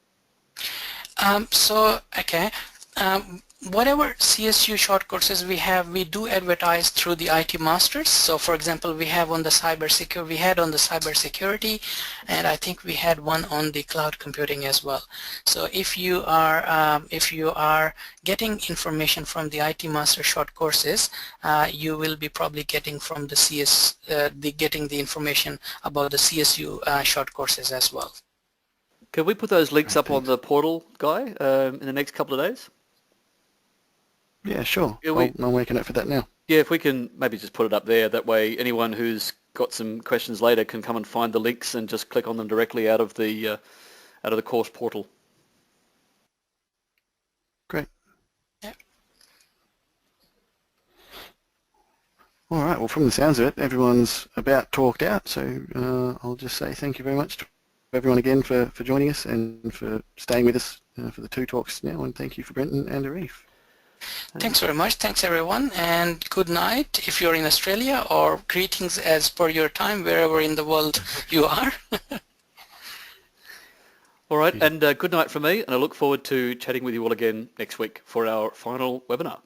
Whatever CSU short courses we have, we do advertise through the IT Masters. So for example, we have on the cybersecurity, and I think we had one on the cloud computing as well. So if you are getting information from the IT Master short courses, you will be probably getting from the getting the information about the CSU short courses as well.
Can we put those links up on the portal, Guy, in the next couple of days?
Yeah, sure.
Yeah,
I'm working it for that now.
yeah, if we can maybe just put it up there, that way anyone who's got some questions later can come and find the links and just click on them directly out of the course portal.
Great.
Yeah.
All right. Well, from the sounds of it, everyone's about talked out. So I'll just say thank you very much to everyone again for joining us and for staying with us for the 2 talks now. And thank you for Brenton and Arif.
Thanks very much. Thanks everyone, and good night if you're in Australia, or greetings as per your time wherever in the world you are.
All right, and good night from me, and I look forward to chatting with you all again next week for our final webinar.